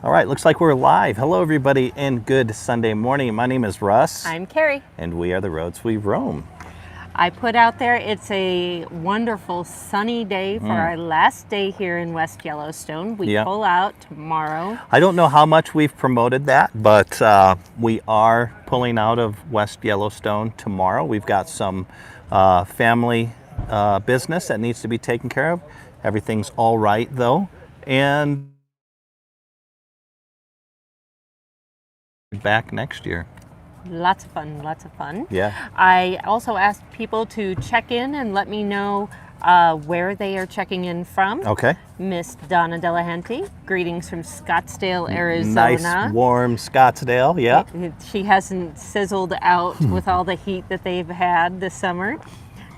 All right, looks like we're live. Hello, everybody, and good Sunday morning. My name is Russ. I'm Kerry. And we are the Roads We Roam. I put out there, it's a wonderful sunny day for our last day here in West Yellowstone. We pull out tomorrow. I don't know how much we've promoted that, but we are pulling out of West Yellowstone tomorrow. We've got some family business that needs to be taken care of. Everything's all right, though. And back next year. Lots of fun, lots of fun. Yeah. I also asked people to check in and let me know where they are checking in from. Okay. Miss Donna Delahunty, greetings from Scottsdale, Arizona. Nice, warm Scottsdale, yeah. She hasn't sizzled out with all the heat that they've had this summer.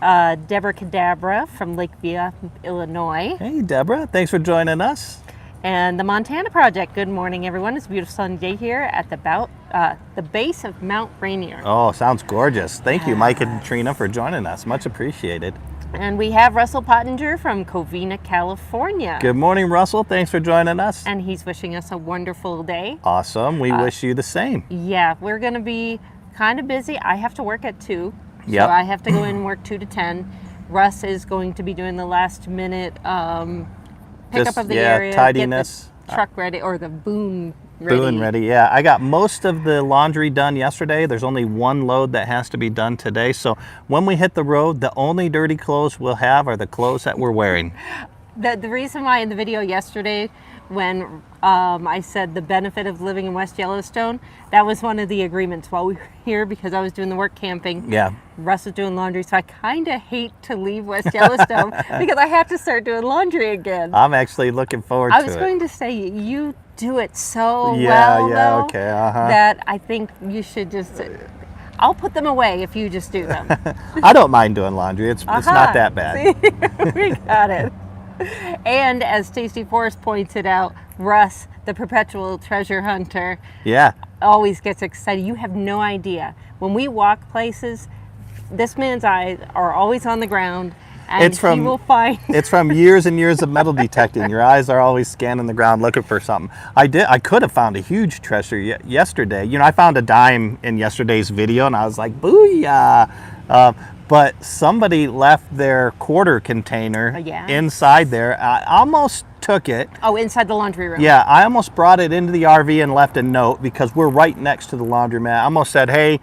Deborah Cadabra from Lakeview, Illinois. Hey, Deborah, thanks for joining us. And the Montana Project. Good morning, everyone. It's a beautiful sunny day here at the base of Mount Rainier. Oh, sounds gorgeous. Thank you, Mike and Trina, for joining us. Much appreciated. And we have Russell Pottinger from Covina, California. Good morning, Russell. Thanks for joining us. And he's wishing us a wonderful day. Awesome. We wish you the same. Yeah, we're going to be kind of busy. I have to work at 2. Yep. So I have to go in and work 2 to 10. Russ is going to be doing the last minute pickup of the area, tidiness, get the truck ready, or the boom ready. Boom ready, yeah. I got most of the laundry done yesterday. There's only one load that has to be done today. So when we hit the road, the only dirty clothes we'll have are the clothes that we're wearing. The reason why in the video yesterday, when I said the benefit of living in West Yellowstone, that was one of the agreements while we were here, because I was doing the work camping. Yeah. Russ was doing laundry, so I kind of hate to leave West Yellowstone because I have to start doing laundry again. I'm actually looking forward to it. I was going to say, you do it so well, though, okay, that I think you should just... I'll put them away if you just do them. I don't mind doing laundry. It's not that bad. See? We got it. And as Stacey Forrest pointed out, Russ, the perpetual treasure hunter, always gets excited. You have no idea. When we walk places, this man's eyes are always on the ground, and he will find... It's from years and years of metal detecting. Your eyes are always scanning the ground looking for something. I could have found a huge treasure yesterday. You know, I found a dime in yesterday's video, and I was like, booyah! But somebody left their quarter container inside there. I almost took it. Oh, inside the laundry room. Yeah, I almost brought it into the RV and left a note, because we're right next to the laundromat. I almost said, hey,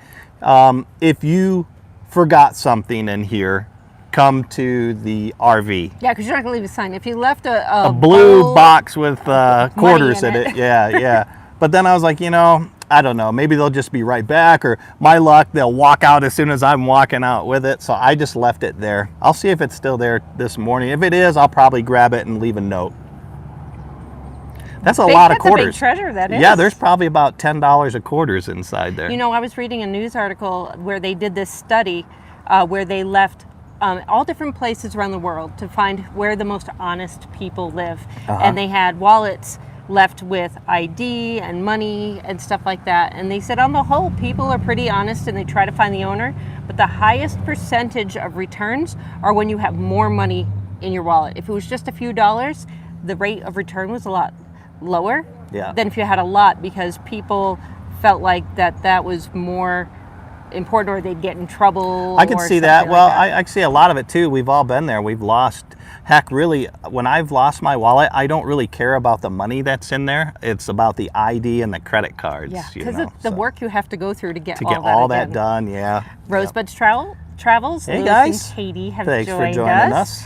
if you forgot something in here, come to the RV. Yeah, because you're not going to leave a sign. If you left a blue box with quarters in it. Yeah. But then I was like, you know, I don't know, maybe they'll just be right back, or my luck, they'll walk out as soon as I'm walking out with it. So I just left it there. I'll see if it's still there this morning. If it is, I'll probably grab it and leave a note. That's a lot of quarters. That's a big treasure, that is. Yeah, there's probably about $10 of quarters inside there. You know, I was reading a news article where they did this study where they left all different places around the world to find where the most honest people live. And they had wallets left with ID and money and stuff like that. And they said on the whole, people are pretty honest and they try to find the owner. But the highest percentage of returns are when you have more money in your wallet. If it was just a few dollars, the rate of return was a lot lower than if you had a lot, because people felt like that was more important, or they'd get in trouble. I can see that. Well, I see a lot of it too. We've all been there. We've lost, heck, really, when I've lost my wallet, I don't really care about the money that's in there. It's about the ID and the credit cards. Yeah, because the work you have to go through to get all that done. Yeah. Rosebuds Travels. Hey guys, and Katie have thanks joined for joining us.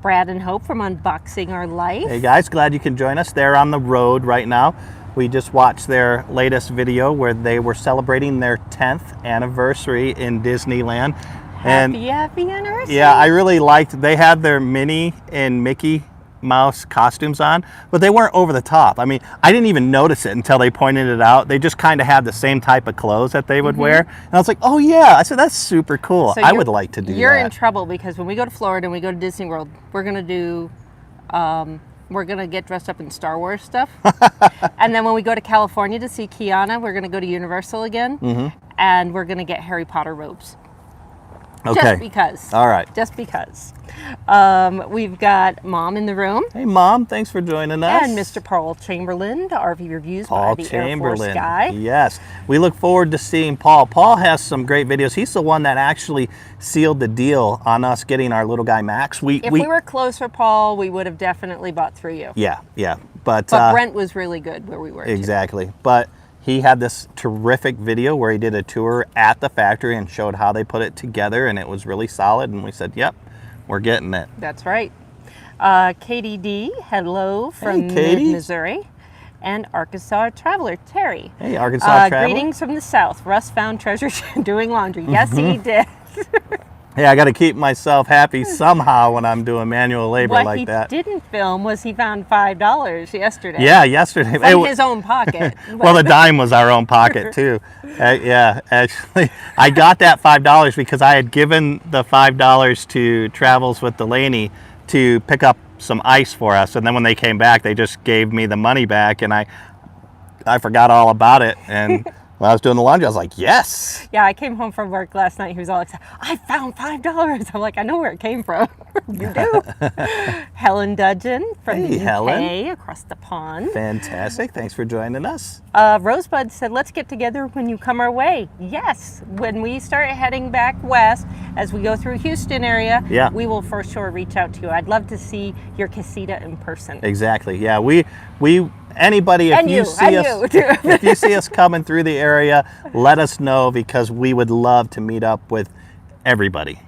Brad and Hope from Unboxing Our Life. Hey guys, glad you can join us. They're on the road right now. We just watched their latest video where they were celebrating their 10th anniversary in Disneyland. Happy anniversary. Yeah, I really liked, they had their Minnie and Mickey Mouse costumes on, but they weren't over the top. I mean, I didn't even notice it until they pointed it out. They just kind of had the same type of clothes that they would wear. And I was like, oh yeah. I said, that's super cool. So I would like to do that. You're in trouble, because when we go to Florida and we go to Disney World, we're going to do... we're going to get dressed up in Star Wars stuff. And then when we go to California to see Kiana, we're going to go to Universal again. And we're going to get Harry Potter robes. Okay. Just because. All right. Just because. We've got Mom in the room. Hey, Mom. Thanks for joining us. And Mr. Paul Chamberlain, the RV Reviews Paul by the Chamberlain. Air Force guy. Yes. We look forward to seeing Paul. Paul has some great videos. He's the one that actually sealed the deal on us getting our little guy Max. If we were closer, Paul, we would have definitely bought through you. Yeah, yeah. But Brent was really good where we were. Exactly. Too. But he had this terrific video where he did a tour at the factory and showed how they put it together, and it was really solid. And we said, yep, we're getting it. That's right. Katie D, hello from Missouri. And Arkansas Traveler, Terry. Hey, Arkansas Traveler. Greetings from the South. Russ found treasure doing laundry. Yes, he did. Hey, I got to keep myself happy somehow when I'm doing manual labor like that. What he didn't film was he found $5 yesterday. Yeah, yesterday. From his own pocket. Well, the dime was our own pocket, too. Yeah, actually, I got that $5 because I had given the $5 to Travels with Delaney to pick up some ice for us. And then when they came back, they just gave me the money back, and I forgot all about it. And when I was doing the laundry, I was like, yes. Yeah, I came home from work last night. He was all excited. I found $5. I'm like, I know where it came from. You do. Helen Dudgeon from the UK, Helen. across the pond. Fantastic. Thanks for joining us. Rosebud said, let's get together when you come our way. Yes, when we start heading back west, as we go through Houston area, we will for sure reach out to you. I'd love to see your casita in person. Exactly. Yeah, we anybody, if you see us coming through the area, let us know, because we would love to meet up with everybody.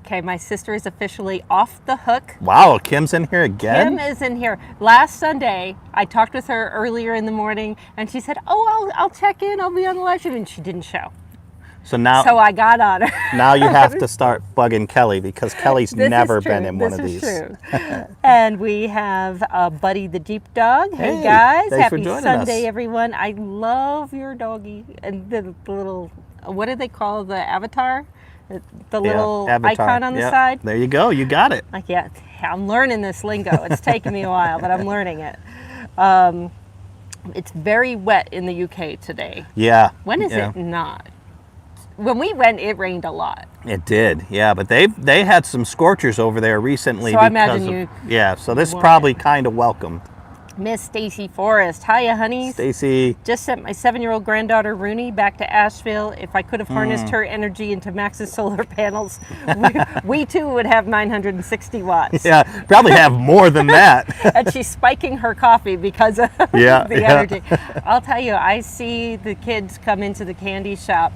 Okay, my sister is officially off the hook. Wow, Kim's in here again? Kim is in here. Last Sunday, I talked with her earlier in the morning, and she said, oh, I'll check in, I'll be on the live stream, and she didn't show. So I got on her. Now you have to start bugging Kelly, because Kelly's never been in one of these. This is true. And we have Buddy the Jeep Dog. Hey guys, happy Sunday, everyone. I love your doggy. And the little, what do they call the avatar? The little icon on the side. There you go. You got it. Like, yeah, I'm learning this lingo. It's taken me a while, but I'm learning it. It's very wet in the UK today. Yeah. When is it not? When we went, it rained a lot. It did, yeah, but they had some scorchers over there recently. So I imagine you. Yeah, so this is probably kind of welcome. Miss Stacy Forrest, hiya, honey. Stacy. Just sent my 7-year-old granddaughter Rooney back to Asheville. If I could have harnessed her energy into Max's solar panels, we too would have 960 watts. Yeah, probably have more than that. And she's spiking her coffee because of the energy. I'll tell you, I see the kids come into the candy shop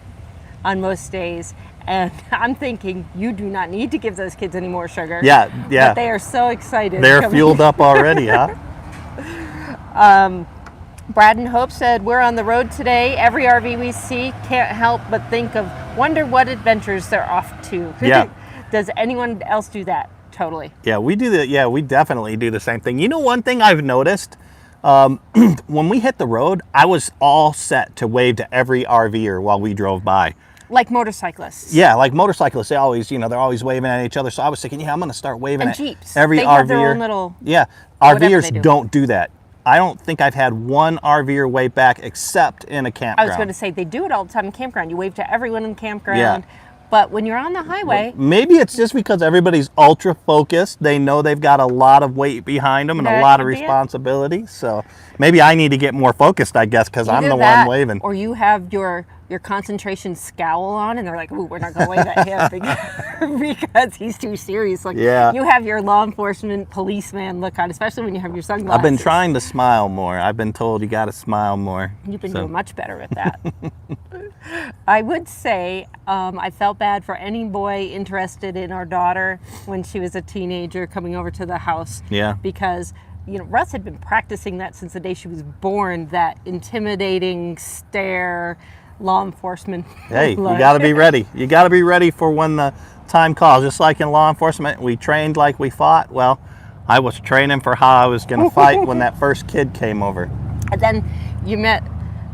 on most days, and I'm thinking, you do not need to give those kids any more sugar. Yeah. But they are so excited. They're fueled up already, huh? Brad and Hope said, we're on the road today. Every RV we see, can't help but think of, wonder what adventures they're off to. Yeah. Does anyone else do that? Totally. Yeah, we do that. Yeah, we definitely do the same thing. You know, one thing I've noticed, when we hit the road, I was all set to wave to every RVer while we drove by. Like motorcyclists. Yeah, like motorcyclists, they always, they're always waving at each other. So I was thinking, I'm going to start waving at Jeeps. Every they RVer. Have their own little RVers don't do that. I don't think I've had one RVer wave back except in a campground. I was going to say, they do it all the time in campground. You wave to everyone in the campground. Yeah. But when you're on the highway... Maybe it's just because everybody's ultra focused. They know they've got a lot of weight behind them and a lot of responsibility. So maybe I need to get more focused, I guess, because I'm the one waving. Or you have your concentration scowl on, and they're like, ooh, we're not going to wave at him because he's too serious. Like, you have your law enforcement policeman look on, especially when you have your sunglasses. I've been trying to smile more. I've been told you got to smile more. You've been doing much better at that. I would say I felt bad for any boy interested in our daughter when she was a teenager coming over to the house. Yeah. Because, Russ had been practicing that since the day she was born, that intimidating stare, law enforcement. Hey, you got to be ready. You got to be ready for when the time calls. Just like in law enforcement, we trained like we fought. Well, I was training for how I was going to fight when that first kid came over. And then you met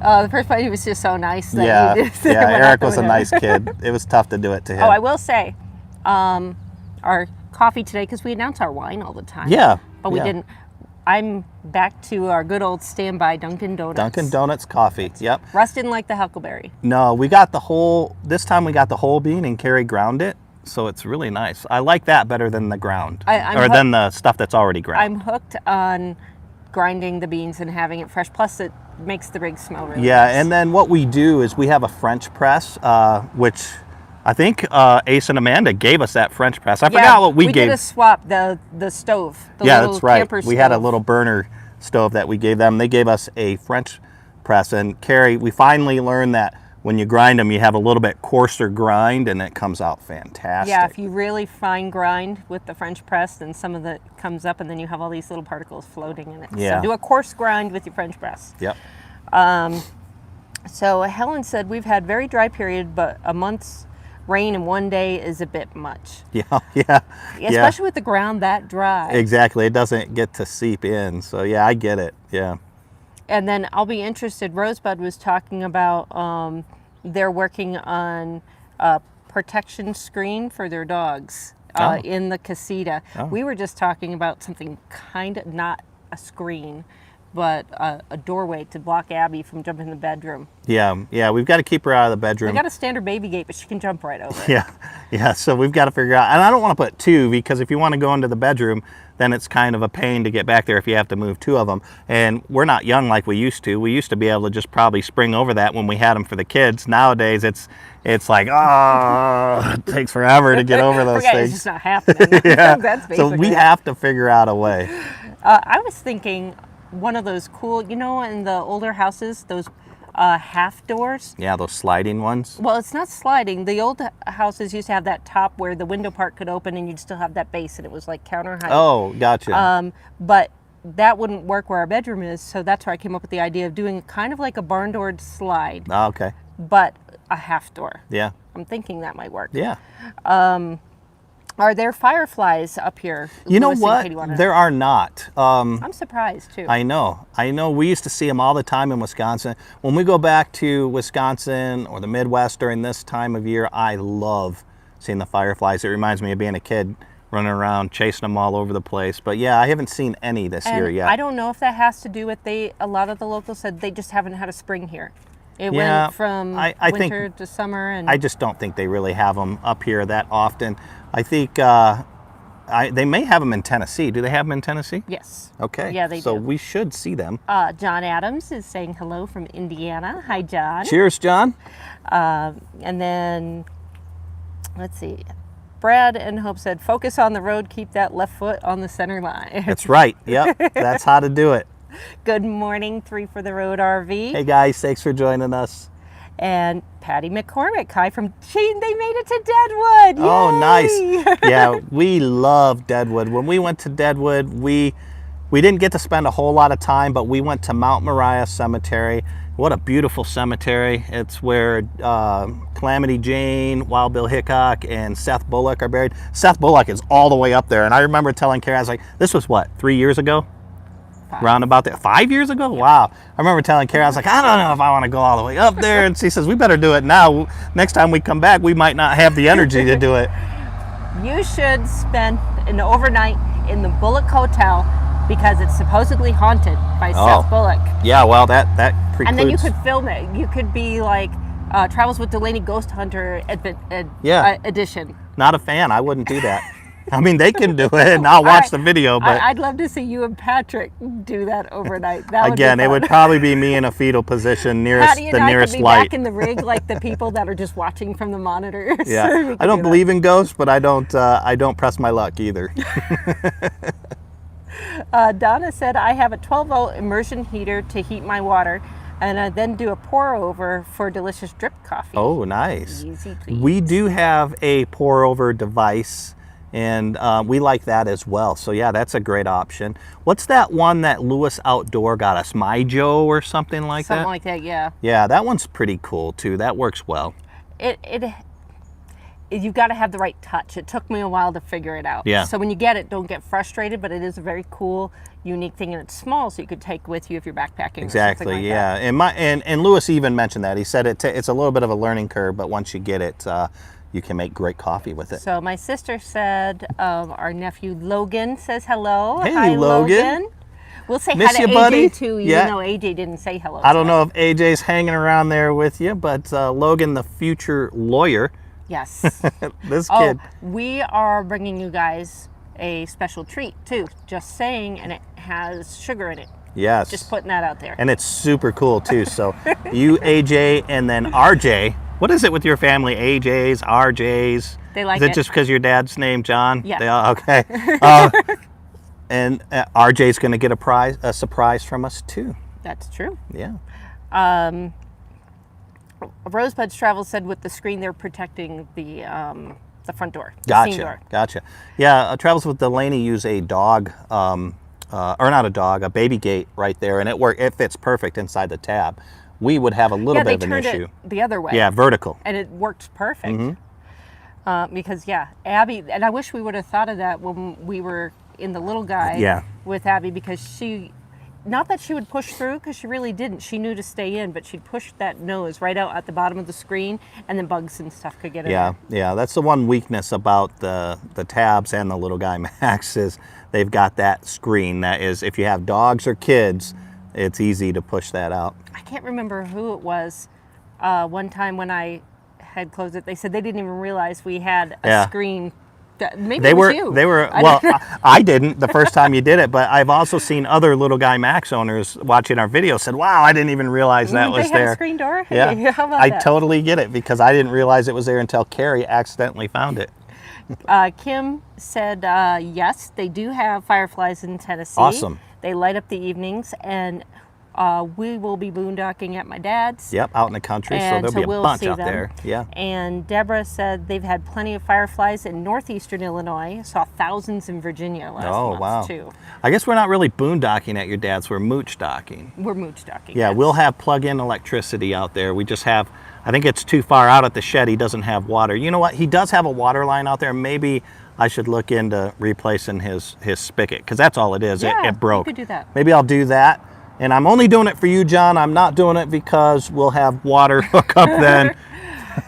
the first fight. He was just so nice. That Eric was a nice kid. It was tough to do it to him. Oh, I will say, our coffee today, because we announce our wine all the time. Yeah. But we didn't. I'm back to our good old standby Dunkin' Donuts. Dunkin' Donuts coffee, yep. Russ didn't like the huckleberry. No, this time we got the whole bean and Kerry ground it. So it's really nice. I like that better than the ground, I'm than the stuff that's already ground. I'm hooked on grinding the beans and having it fresh. Plus, it makes the rig smell really Yeah, nice. and then what we do is we have a French press, which I think Ace and Amanda gave us that French press. I forgot what we gave. We did a swap, the stove. The Yeah, little that's right. camper We had a stove. little burner stove that we gave them. They gave us a French press. And Kerry, we finally learned that when you grind them, you have a little bit coarser grind, and it comes out fantastic. Yeah, if you really fine grind with the French press, then some of it comes up, and then you have all these little particles floating in it. Yeah. So do a coarse grind with your French press. Yep. So Helen said, we've had very dry period, but a month's rain in one day is a bit much. Yeah. Especially with the ground that dry. Exactly. It doesn't get to seep in. So, yeah, I get it. Yeah. And then I'll be interested, Rosebud was talking about they're working on a protection screen for their dogs in the casita. Oh. We were just talking about something kind of, not a screen, but a doorway to block Abby from jumping in the bedroom. Yeah, we've got to keep her out of the bedroom. I got a standard baby gate, but she can jump right over it. Yeah, so we've got to figure out, and I don't want to put two, because if you want to go into the bedroom, then it's kind of a pain to get back there if you have to move two of them. And we're not young like we used to. We used to be able to just probably spring over that when we had them for the kids. Nowadays, it's like, it takes forever to get over those Forget, things. it's just not happening. Yeah, That's so basically we it. have to figure out a way. I was thinking one of those cool, in the older houses, those half doors. Yeah, those sliding ones. Well, it's not sliding. The old houses used to have that top where the window part could open and you'd still have that base, and it was like counter height. Oh, gotcha. But that wouldn't work where our bedroom is, so that's where I came up with the idea of doing kind of like a barn door slide, Oh, okay. but a half door. Yeah. I'm thinking that might work. Yeah. Are there fireflies up here? You know Lewis and what? Katie wanna- There are not. I'm surprised too. I know. We used to see them all the time in Wisconsin. When we go back to Wisconsin or the Midwest during this time of year, I love seeing the fireflies. It reminds me of being a kid, running around, chasing them all over the place. But yeah, I haven't seen any this year yet. I don't know if that has to do with a lot of the locals said they just haven't had a spring here. It Yeah, went from I think- winter to summer, and I just don't think they really have them up here that often. I think they may have them in Tennessee. Do they have them in Tennessee? yes. Okay. Yeah, they so do. we should see them. John Adams is saying hello from Indiana. Hi, John. Cheers, John. And then, let's see. Brad and Hope said, focus on the road, keep that left foot on the center line. That's right. Yep. That's how to do it. Good morning, 3 for the Road RV. Hey, guys. Thanks for joining us. And Patty McCormick, hi from Shane. They made it to Deadwood. Oh, Yay! nice. Yeah, we love Deadwood. When we went to Deadwood, we didn't get to spend a whole lot of time, but we went to Mount Moriah Cemetery. What a beautiful cemetery. It's where Calamity Jane, Wild Bill Hickok, and Seth Bullock are buried. Seth Bullock is all the way up there. And I remember telling Carrie, I was like, this was what, 3 years ago? 5. Round about there. 5 years ago? Wow. I remember telling Carrie, I was like, I don't know if I want to go all the way up there. And she says, we better do it now. Next time we come back, we might not have the energy to do it. You should spend an overnight in the Bullock Hotel because it's supposedly haunted by Seth Bullock. Yeah, well, that precludes... And then you could film it. You could be like Travels with Delaney Ghost Hunter edition. Not a fan. I wouldn't do that. I mean, they can do it, and I'll watch the video, but... I'd love to see you and Patrick do that overnight. That would Again, be it fun. would probably be me in a fetal position nearest Patty and the I nearest could be light. back in the rig like the people that are just watching from the monitors. Yeah, We could I don't do believe in ghosts, but I don't press my luck either. Donna said, I have a 12-volt immersion heater to heat my water, and I then do a pour over for delicious drip coffee. Oh, nice. Easy, please. We do have a pour over device, and we like that as well. So yeah, that's a great option. What's that one that Lewis Outdoor got us? My Joe or something like that? Something like that, yeah. Yeah, that one's pretty cool too. That works well. You've got to have the right touch. It took me a while to figure it out. Yeah. So when you get it, don't get frustrated, but it is a very cool, unique thing, and it's small, so you could take with you if you're backpacking. Exactly, or something like yeah. that. And Lewis even mentioned that. He said it's a little bit of a learning curve, but once you get it, you can make great coffee with it. So my sister said, our nephew Logan says hello. Hey, Hi, Logan. We'll say Miss hi to you, AJ buddy. too, even Yeah. though AJ didn't say hello. I don't know if AJ's hanging around there with you, but Logan, the future lawyer, Yes. This Oh, kid. we are bringing you guys a special treat too. Just saying, and it has sugar in it. Yes. Just putting that out there. And it's super cool too. So you, AJ, and then RJ. What is it with your family? AJs, RJs. They like Is it it. just because your dad's name John? Yeah. They all, okay. And RJ's going to get a surprise from us too. That's true. Yeah. Rosebud's Travel said with the screen they're protecting the front door. The scene door. Gotcha. Yeah, Travels with Delaney use a dog, or not a dog, a baby gate right there, and it fits perfect inside the tab. We would have a little bit of an issue. Yeah, they turned it the other way. Yeah, vertical. And it worked perfect. Because, yeah, Abby, and I wish we would have thought of that when we were in the little guy with Abby, because she, not that she would push through, because she really didn't. She knew to stay in, but she'd push that nose right out at the bottom of the screen, and then bugs and stuff could get in there. Yeah, that's the one weakness about the tabs and the little guy Max is they've got that screen that is, if you have dogs or kids, it's easy to push that out. I can't remember who it was. One time when I had closed it, they said they didn't even realize we had a screen. Maybe it was you. They were. Well, I didn't the first time you did it, but I've also seen other little guy Max owners watching our video said, "Wow, I didn't even realize that was they had there." a screen door. Yeah, How about I that? totally get it because I didn't realize it was there until Kerry accidentally found it. Kim said, yes, they do have fireflies in Tennessee. Awesome. They light up the evenings, and we will be boondocking at my dad's. Yep, out in the country, so And there'll be a we'll bunch see out them. there. Yeah. And Deborah said they've had plenty of fireflies in northeastern Illinois. Saw thousands in Virginia last month, too. I guess we're not really boondocking at your dad's, we're mooch docking. We're mooch docking. Yeah, yes. we'll have plug-in electricity out there. We just have, I think it's too far out at the shed. He doesn't have water. You know what? He does have a water line out there. Maybe I should look into replacing his spigot, because that's all it is. Yeah, it broke. you could do that. Maybe I'll do that. And I'm only doing it for you, John. I'm not doing it because we'll have water hook up then.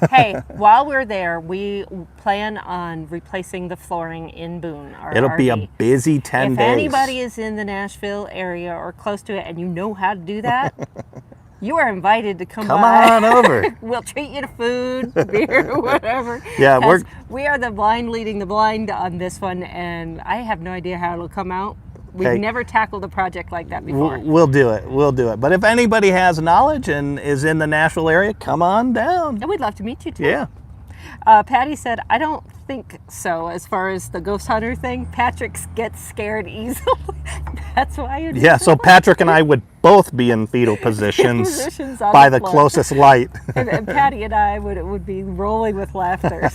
Hey, while we're there, we plan on replacing the flooring in Boone. It'll be a busy 10 If days. anybody is in the Nashville area or close to it and you know how to do that, you are invited to come by. on over. We'll treat you to food, beer, whatever. Yeah, we are the blind leading the blind on this one, and I have no idea how it'll come out. We've never tackled a project like that before. We'll do it. We'll do it. But if anybody has knowledge and is in the Nashville area, come on down. And we'd love to meet you too. Yeah. Patty said, I don't think so as far as the ghost hunter thing. Patrick gets scared easily. That's why you'd Yeah, so Patrick and I would both be in fetal positions Positions on by the the floor. closest light. and Patty and I would be rolling with laughter.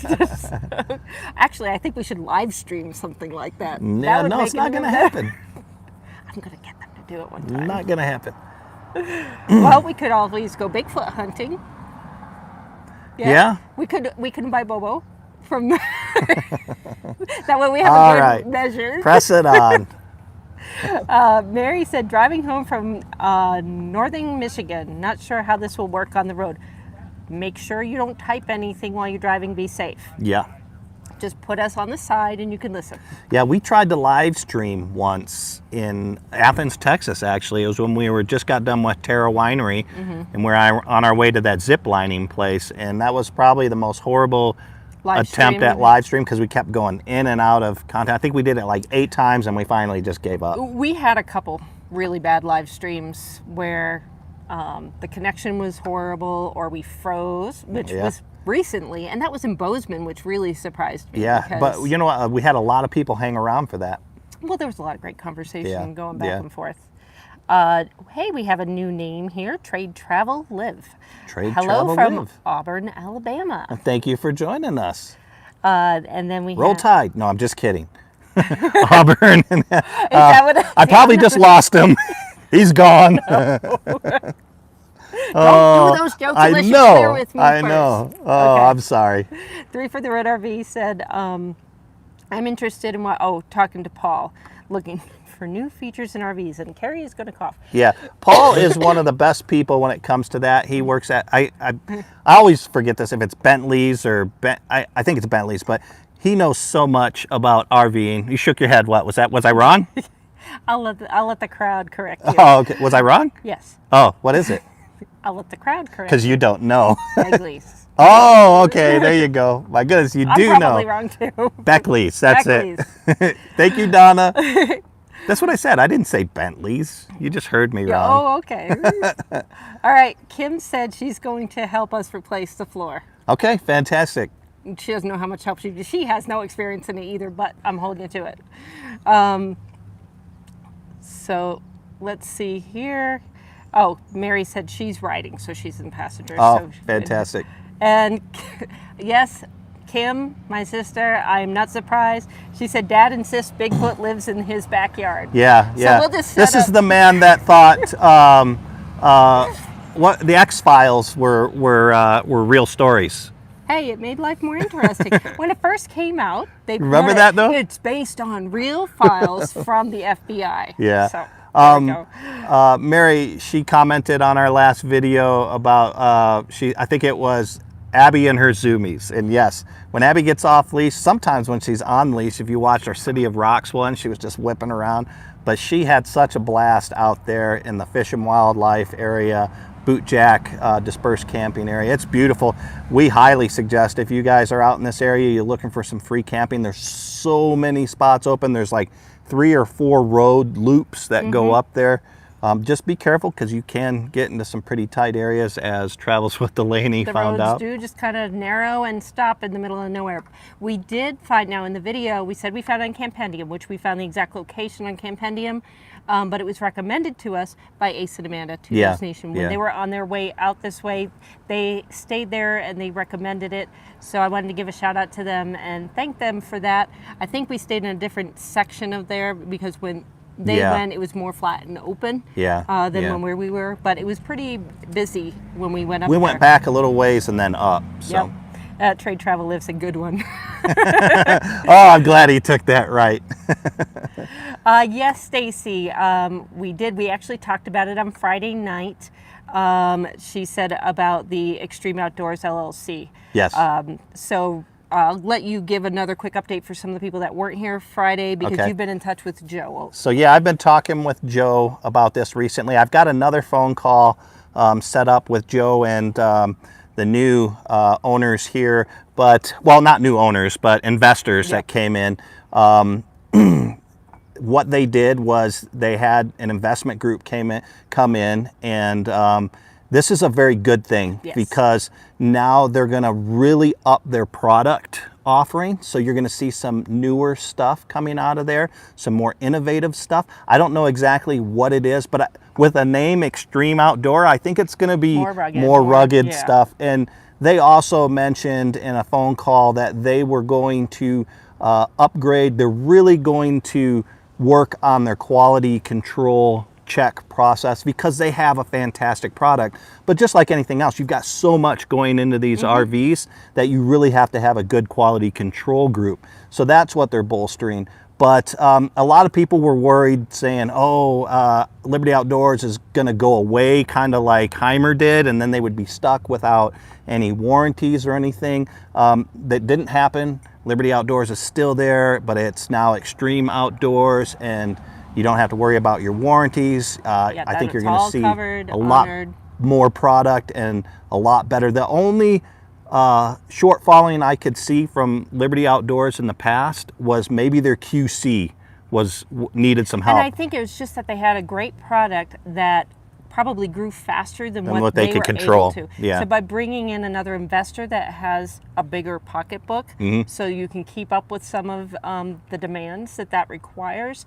Actually, I think we should live stream something like that. Yeah, no, it's not going to happen. I'm going to get them to do it one time. Not going to happen. Well, we could always go Bigfoot hunting. Yeah. We could invite Bobo from that way we have All a good right. measure. Press it on. Mary said, driving home from northern Michigan. Not sure how this will work on the road. Make sure you don't type anything while you're driving. Be safe. Yeah. Just put us on the side and you can listen. Yeah, we tried to live stream once in Athens, Texas, actually. It was when we just got done with Terra Winery, and we're on our way to that zip lining place. And that was probably the most horrible attempt at live stream because we kept going in and out of content. I think we did it like 8 times and we finally just gave up. We had a couple really bad live streams where the connection was horrible or we froze, which was recently, and that was in Bozeman, which really surprised me. Yeah, but you know what? We had a lot of people hang around for that. Well, there was a lot of great conversation going back Yeah. and forth. Hey, we have a new name here, Trade Travel Live. Trade Hello Travel from Live. Auburn, Alabama. Thank you for joining us. And then we Roll have, Tide. No, I'm just kidding. Auburn. Is that what I probably just lost him. He's gone. Don't do those jokes unless you clear with me I first. know. Oh, Okay. I'm sorry. 3 for the Red RV said, I'm interested in talking to Paul, looking for new features in RVs, and Kerry is going to cough. Yeah, Paul is one of the best people when it comes to that. He works at, I always forget this, if it's Bentley's or, I think it's Bentley's, but he knows so much about RVing. You shook your head, what, was I wrong? I'll let the crowd correct you. Oh, okay. Was I wrong? Yes. Oh, what is it? I'll let the crowd correct. Because you don't know. Begley's. Oh, okay. There you go. My goodness, you do know. I'm probably wrong too. Beckley's. That's it. Thank you, Donna. That's what I said. I didn't say Bentley's. You just heard me wrong. Oh, okay. All right. Kim said she's going to help us replace the floor. Okay, fantastic. She doesn't know how much help she has no experience in it either, but I'm holding you to it. So let's see here. Oh, Mary said she's riding, so she's in passenger. Oh, so fantastic. And yes, Kim, my sister, I'm not surprised. She said Dad insists Bigfoot lives in his backyard. Yeah, yeah. So we'll just this is the man that thought what the X-Files were real stories. Hey, it made life more interesting. When it first came out, they remember that though? It's based on real files from the FBI. Yeah. So, there we go. Mary, she commented on our last video about I think it was Abby and her zoomies. And yes, when Abby gets off leash, sometimes when she's on leash, if you watch our City of Rocks one, she was just whipping around. But she had such a blast out there in the Fish and Wildlife area, Bootjack dispersed camping area. It's beautiful. We highly suggest if you guys are out in this area, you're looking for some free camping, there's so many spots open. There's like 3 or 4 road loops that go up there. Just be careful because you can get into some pretty tight areas, as Travels with Delaney found out. The roads do just kind of narrow and stop in the middle of nowhere. We did find, now in the video, we said we found on Campendium, which we found the exact location on Campendium, but it was recommended to us by Ace and Amanda, Two Nose Nation. When they were on their way out this way, they stayed there and they recommended it. So I wanted to give a shout out to them and thank them for that. I think we stayed in a different section of there because when they went, it was more flat and open than where we were. But it was pretty busy when we went up there. We went back a little ways and then up. So. Yep. Trade Travel Lives a good one. Oh, I'm glad he took that right. Yes, Stacy, we did. We actually talked about it on Friday night. She said about the Extreme Outdoors LLC. Yes. So I'll let you give another quick update for some of the people that weren't here Friday because you've been in touch with Joe. So yeah, I've been talking with Joe about this recently. I've got another phone call set up with Joe and the new owners here, but, well, not new owners, but investors that came in. What they did was they had an investment group come in, and this is a very good thing because now they're going to really up their product offering. So you're going to see some newer stuff coming out of there, some more innovative stuff. I don't know exactly what it is, but with a name Extreme Outdoor, I think it's going to be more rugged stuff. And they also mentioned in a phone call that they were going to upgrade. They're really going to work on their quality control check process because they have a fantastic product. But just like anything else, you've got so much going into these RVs that you really have to have a good quality control group. So that's what they're bolstering. But a lot of people were worried, saying, oh, Liberty Outdoors is going to go away, kind of like Heimer did, and then they would be stuck without any warranties or anything. That didn't happen. Liberty Outdoors is still there, but it's now Extreme Outdoors, and you don't have to worry about your warranties. I think you're going to see a lot more product and a lot better. The only shortfalling I could see from Liberty Outdoors in the past was maybe their QC needed some help. And I think it was just that they had a great product that probably grew faster than what they could were control. Able to. So by bringing in another investor that has a bigger pocketbook, so you can keep up with some of the demands that requires,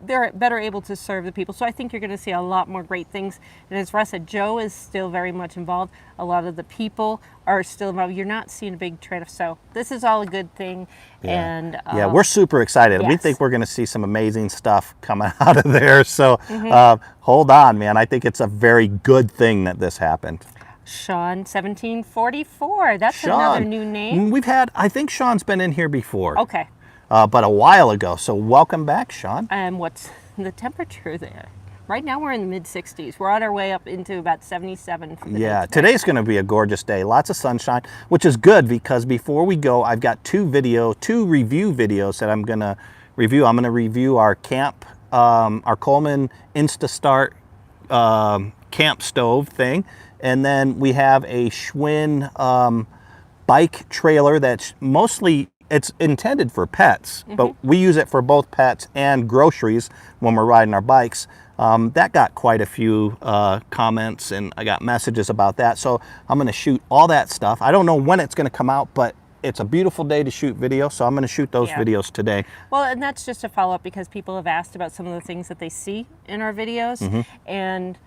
they're better able to serve the people. So I think you're going to see a lot more great things. And as Russ said, Joe is still very much involved. A lot of the people are still involved. You're not seeing a big trade-off. So this is all a good thing. And we're super excited. We think we're going to see some amazing stuff coming out of there. So hold on, man. I think it's a very good thing that this happened. Sean 1744. That's another new name. I think Sean's been in here before. Okay. But a while ago. So welcome back, Sean. And what's the temperature there? Right now we're in the mid-60s. We're on our way up into about 77 for the day. Today's going to be a gorgeous day. Lots of sunshine, which is good because before we go, I've got two review videos that I'm going to review. I'm going to review our Coleman InstaStart camp stove thing. And then we have a Schwinn bike trailer that's mostly, it's intended for pets, but we use it for both pets and groceries when we're riding our bikes. That got quite a few comments, and I got messages about that. So I'm going to shoot all that stuff. I don't know when it's going to come out, but it's a beautiful day to shoot video, so I'm going to shoot those videos today. Well, and that's just a follow-up because people have asked about some of the things that they see in our videos, and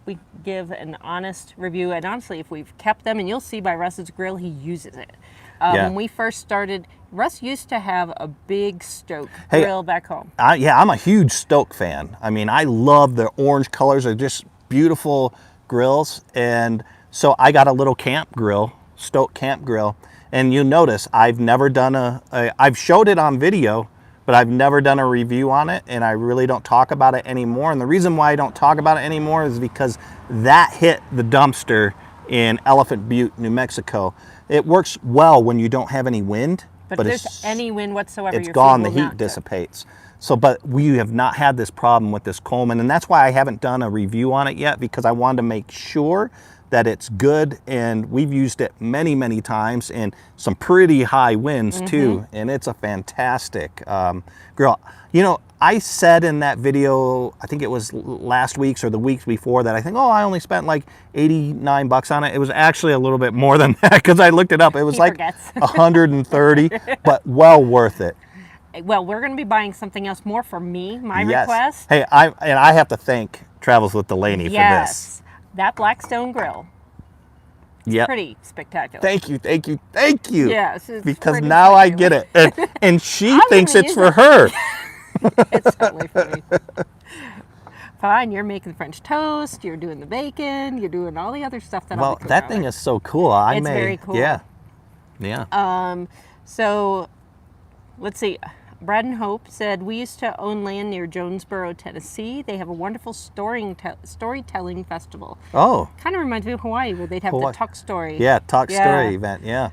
we give an honest review. And honestly, if we've kept them, and you'll see by Russ's grill, he uses it. When we first started, Russ used to have a big Stoke grill back home. Yeah, I'm a huge Stoke fan. I mean, I love the orange colors. They're just beautiful grills. And so I got a little camp grill, Stoke camp grill. And you'll notice I've never done I've showed it on video, but I've never done a review on it, and I really don't talk about it anymore. And the reason why I don't talk about it anymore is because that hit the dumpster in Elephant Butte, New Mexico. It works well when you don't have any wind. But if there's any wind whatsoever, it's gone, the heat dissipates. So, but we have not had this problem with this Coleman, and that's why I haven't done a review on it yet, because I wanted to make sure that it's good, and we've used it many, many times in some pretty high winds too, and it's a fantastic grill. You know, I said in that video, I think it was last week's or the weeks before that, I think, oh, I only spent like 89 bucks on it. It was actually a little bit more than that because I looked it up. It was like 130, but well worth it. Well, we're going to be buying something else more for me, my request. Hey, I have to thank Travels with Delaney for this. That Blackstone grill. It's pretty spectacular. Thank you, thank you, thank you. Yes, because now I get it. And she thinks it's for her. It's totally funny. Fine, you're making French toast, you're doing the bacon, you're doing all the other stuff that I'll be cooking. That thing is so cool. It's very cool. Yeah. Yeah. So let's see. Brad and Hope said, we used to own land near Jonesboro, Tennessee. They have a wonderful storytelling festival. Oh. Kind of reminds me of Hawaii, where they'd have the Talk Story. Yeah, Talk Story event, yeah.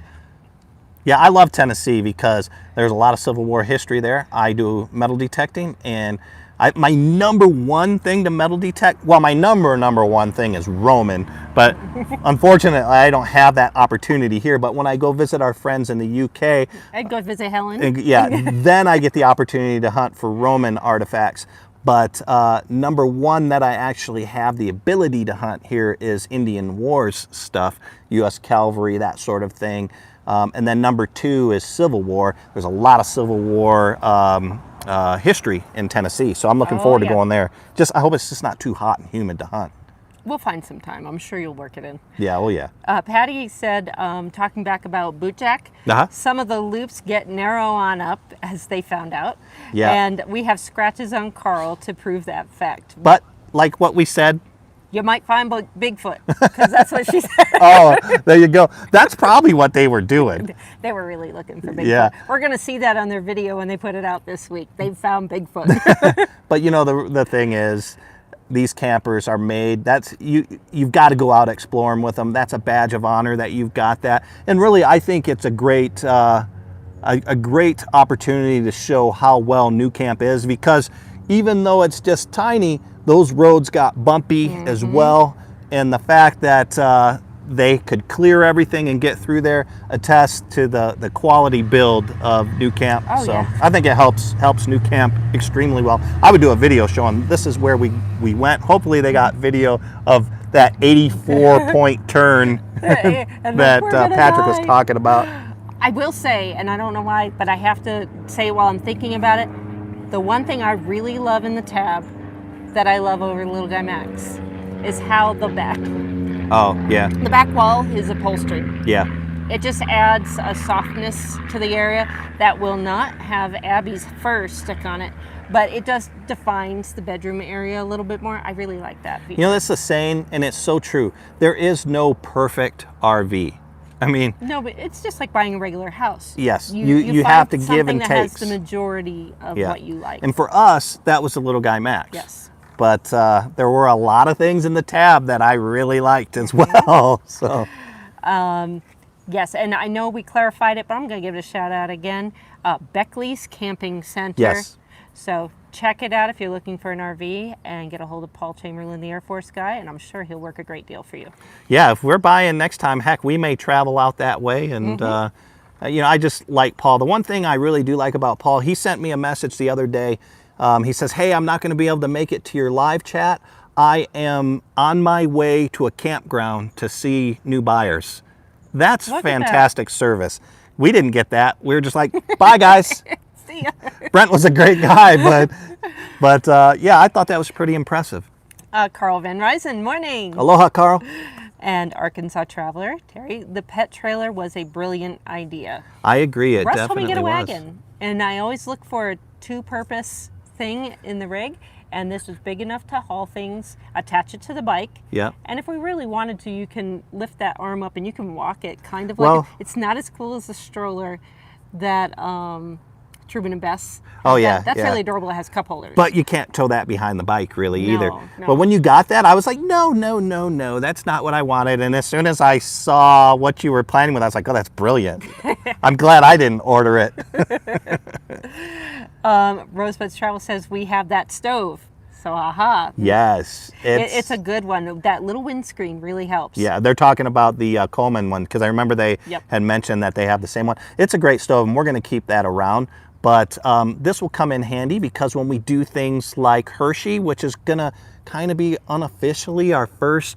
Yeah, I love Tennessee because there's a lot of Civil War history there. I do metal detecting, and my number one thing to metal detect, well, my number one thing is Roman, but unfortunately I don't have that opportunity here. But when I go visit our friends in the UK, I'd go visit Helen. Then I get the opportunity to hunt for Roman artifacts. But number one that I actually have the ability to hunt here is Indian Wars stuff, U.S. Cavalry, that sort of thing. And then number two is Civil War. There's a lot of Civil War history in Tennessee, so I'm looking forward to going there. I hope it's just not too hot and humid to hunt. We'll find some time. I'm sure you'll work it in. Yeah, oh yeah. Patty said, talking back about bootjack, some of the loops get narrow on up, as they found out. Yeah. And we have scratches on Carl to prove that fact. But like what we said, you might find Bigfoot, because that's what she said. Oh, there you go. That's probably what they were doing. They were really looking for Bigfoot. Yeah. We're going to see that on their video when they put it out this week. They found Bigfoot. But you know, the thing is, these campers are made, you've got to go out exploring with them. That's a badge of honor that you've got that. And really, I think it's a great opportunity to show how well New Camp is, because even though it's just tiny, those roads got bumpy as well. And the fact that they could clear everything and get through there attests to the quality build of New Camp. I think it helps New Camp extremely well. I would do a video showing this is where we went. Hopefully they got video of that 84-point turn that Patrick was talking about. I will say, and I don't know why, but I have to say it while I'm thinking about it, the one thing I really love in the tab that I love over Little Guy Max is how the back wall is upholstered. Yeah. It just adds a softness to the area that will not have Abby's fur stick on it, but it just defines the bedroom area a little bit more. I really like that feature. You know, that's the saying, and it's so true. There is no perfect RV. I mean, no, but it's just like buying a regular house. Yes, you have to give and take. That has the majority of what you like. And for us, that was the Little Guy Max. Yes. But there were a lot of things in the tab that I really liked as well. So. Yes, and I know we clarified it, but I'm going to give it a shout out again. Beckley's Camping Center. Yes. So check it out if you're looking for an RV, and get a hold of Paul Chamberlain, the Air Force guy, and I'm sure he'll work a great deal for you. Yeah, if we're buying next time, heck, we may travel out that way. And, you know, I just like Paul. The one thing I really do like about Paul, he sent me a message the other day. He says, hey, I'm not going to be able to make it to your live chat. I am on my way to a campground to see new buyers. That's fantastic service. We didn't get that. We were just like, bye, guys. See ya. Brent was a great guy, but yeah, I thought that was pretty impressive. Carl Van Ryzen, morning. Aloha, Carl. And Arkansas Traveler, Terry, the pet trailer was a brilliant idea. I agree. It Russ definitely told me get a was. wagon, and I always look for a two-purpose thing in the rig, and this was big enough to haul things, attach it to the bike. Yeah. And if we really wanted to, you can lift that arm up and you can walk it kind of like, it's not as cool as the stroller that Truman and Bess. Oh, yeah. That's really adorable. It has cup holders. But you can't tow that behind the bike really either. No. But when you got that, I was like, no, that's not what I wanted. And as soon as I saw what you were planning with, I was like, oh, that's brilliant. I'm glad I didn't order it. Rosebud's Travel says we have that stove. So, aha. Yes. It's a good one. That little windscreen really helps. Yeah, they're talking about the Coleman one, because I remember they had mentioned that they have the same one. It's a great stove, and we're going to keep that around. But this will come in handy because when we do things like Hershey, which is going to kind of be unofficially our first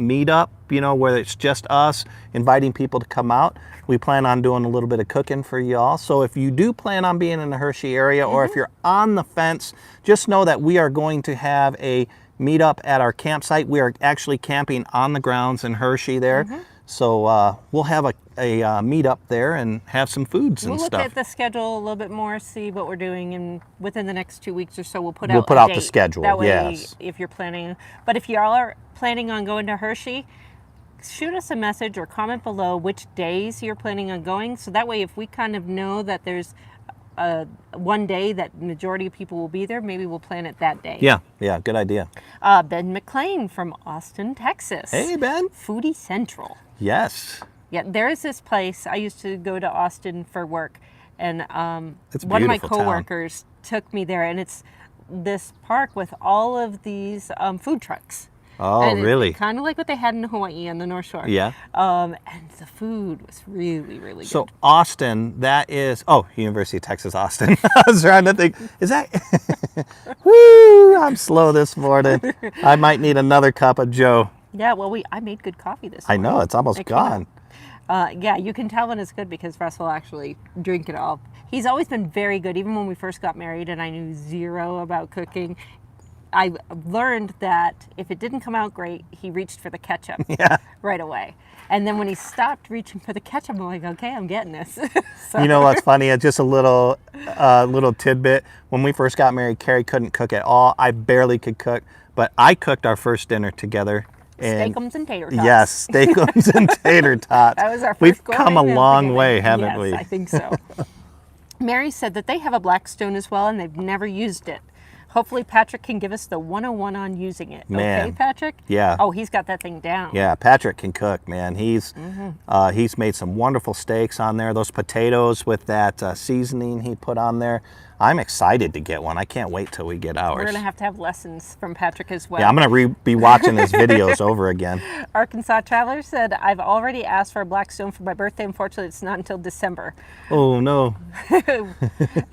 meetup, you know, where it's just us inviting people to come out, we plan on doing a little bit of cooking for y'all. So if you do plan on being in the Hershey area, or if you're on the fence, just know that we are going to have a meetup at our campsite. We are actually camping on the grounds in Hershey there. So we'll have a meetup there and have some foods and stuff. We'll look at the schedule a little bit more, see what we're doing, and within the next 2 weeks or so, we'll put out the schedule. That way, yes. If you're planning, but if you all are planning on going to Hershey, shoot us a message or comment below which days you're planning on going. So that way, if we kind of know that there's one day that majority of people will be there, maybe we'll plan it that day. Yeah, good idea. Ben McLean from Austin, Texas. Hey, Ben. Foodie Central. Yes. Yeah, there is this place. I used to go to Austin for work, and It's a one of my beautiful coworkers took me there, and it's this park with all of these food trucks. Oh, and really? Kind of like what they had in Hawaii on the North Shore. Yeah. And the food was really, really So good. Austin, that is, University of Texas, Austin. I was trying to think, is that, woo, I'm slow this morning. I might need another cup of Joe. Yeah, well, I made good coffee this I morning. know, it's almost gone. Yeah, you can tell when it's good because Russ will actually drink it all. He's always been very good, even when we first got married and I knew zero about cooking. I learned that if it didn't come out great, he reached for the ketchup right away. And then when he stopped reaching for the ketchup, I'm like, okay, I'm getting this. So. You know what's funny? It's just a little tidbit. When we first got married, Kerry couldn't cook at all. I barely could cook, but I cooked our first dinner together. Steakums and tater tots. Yes, steakums and tater tots. That was our first We've come a gourmet long way, haven't yes, we? I think so. Mary said that they have a Blackstone as well, and they've never used it. Hopefully Patrick can give us the 101 on using it. Man. Okay, Patrick? Yeah. Oh, he's got that thing down. Yeah, Patrick can cook, man. He's made some wonderful steaks on there. Those potatoes with that seasoning he put on there. I'm excited to get one. I can't wait till we get ours. We're going to have lessons from Patrick as well. Yeah, I'm going to be watching his videos over again. Arkansas Traveler said, I've already asked for a Blackstone for my birthday. Unfortunately, it's not until December. Oh, no.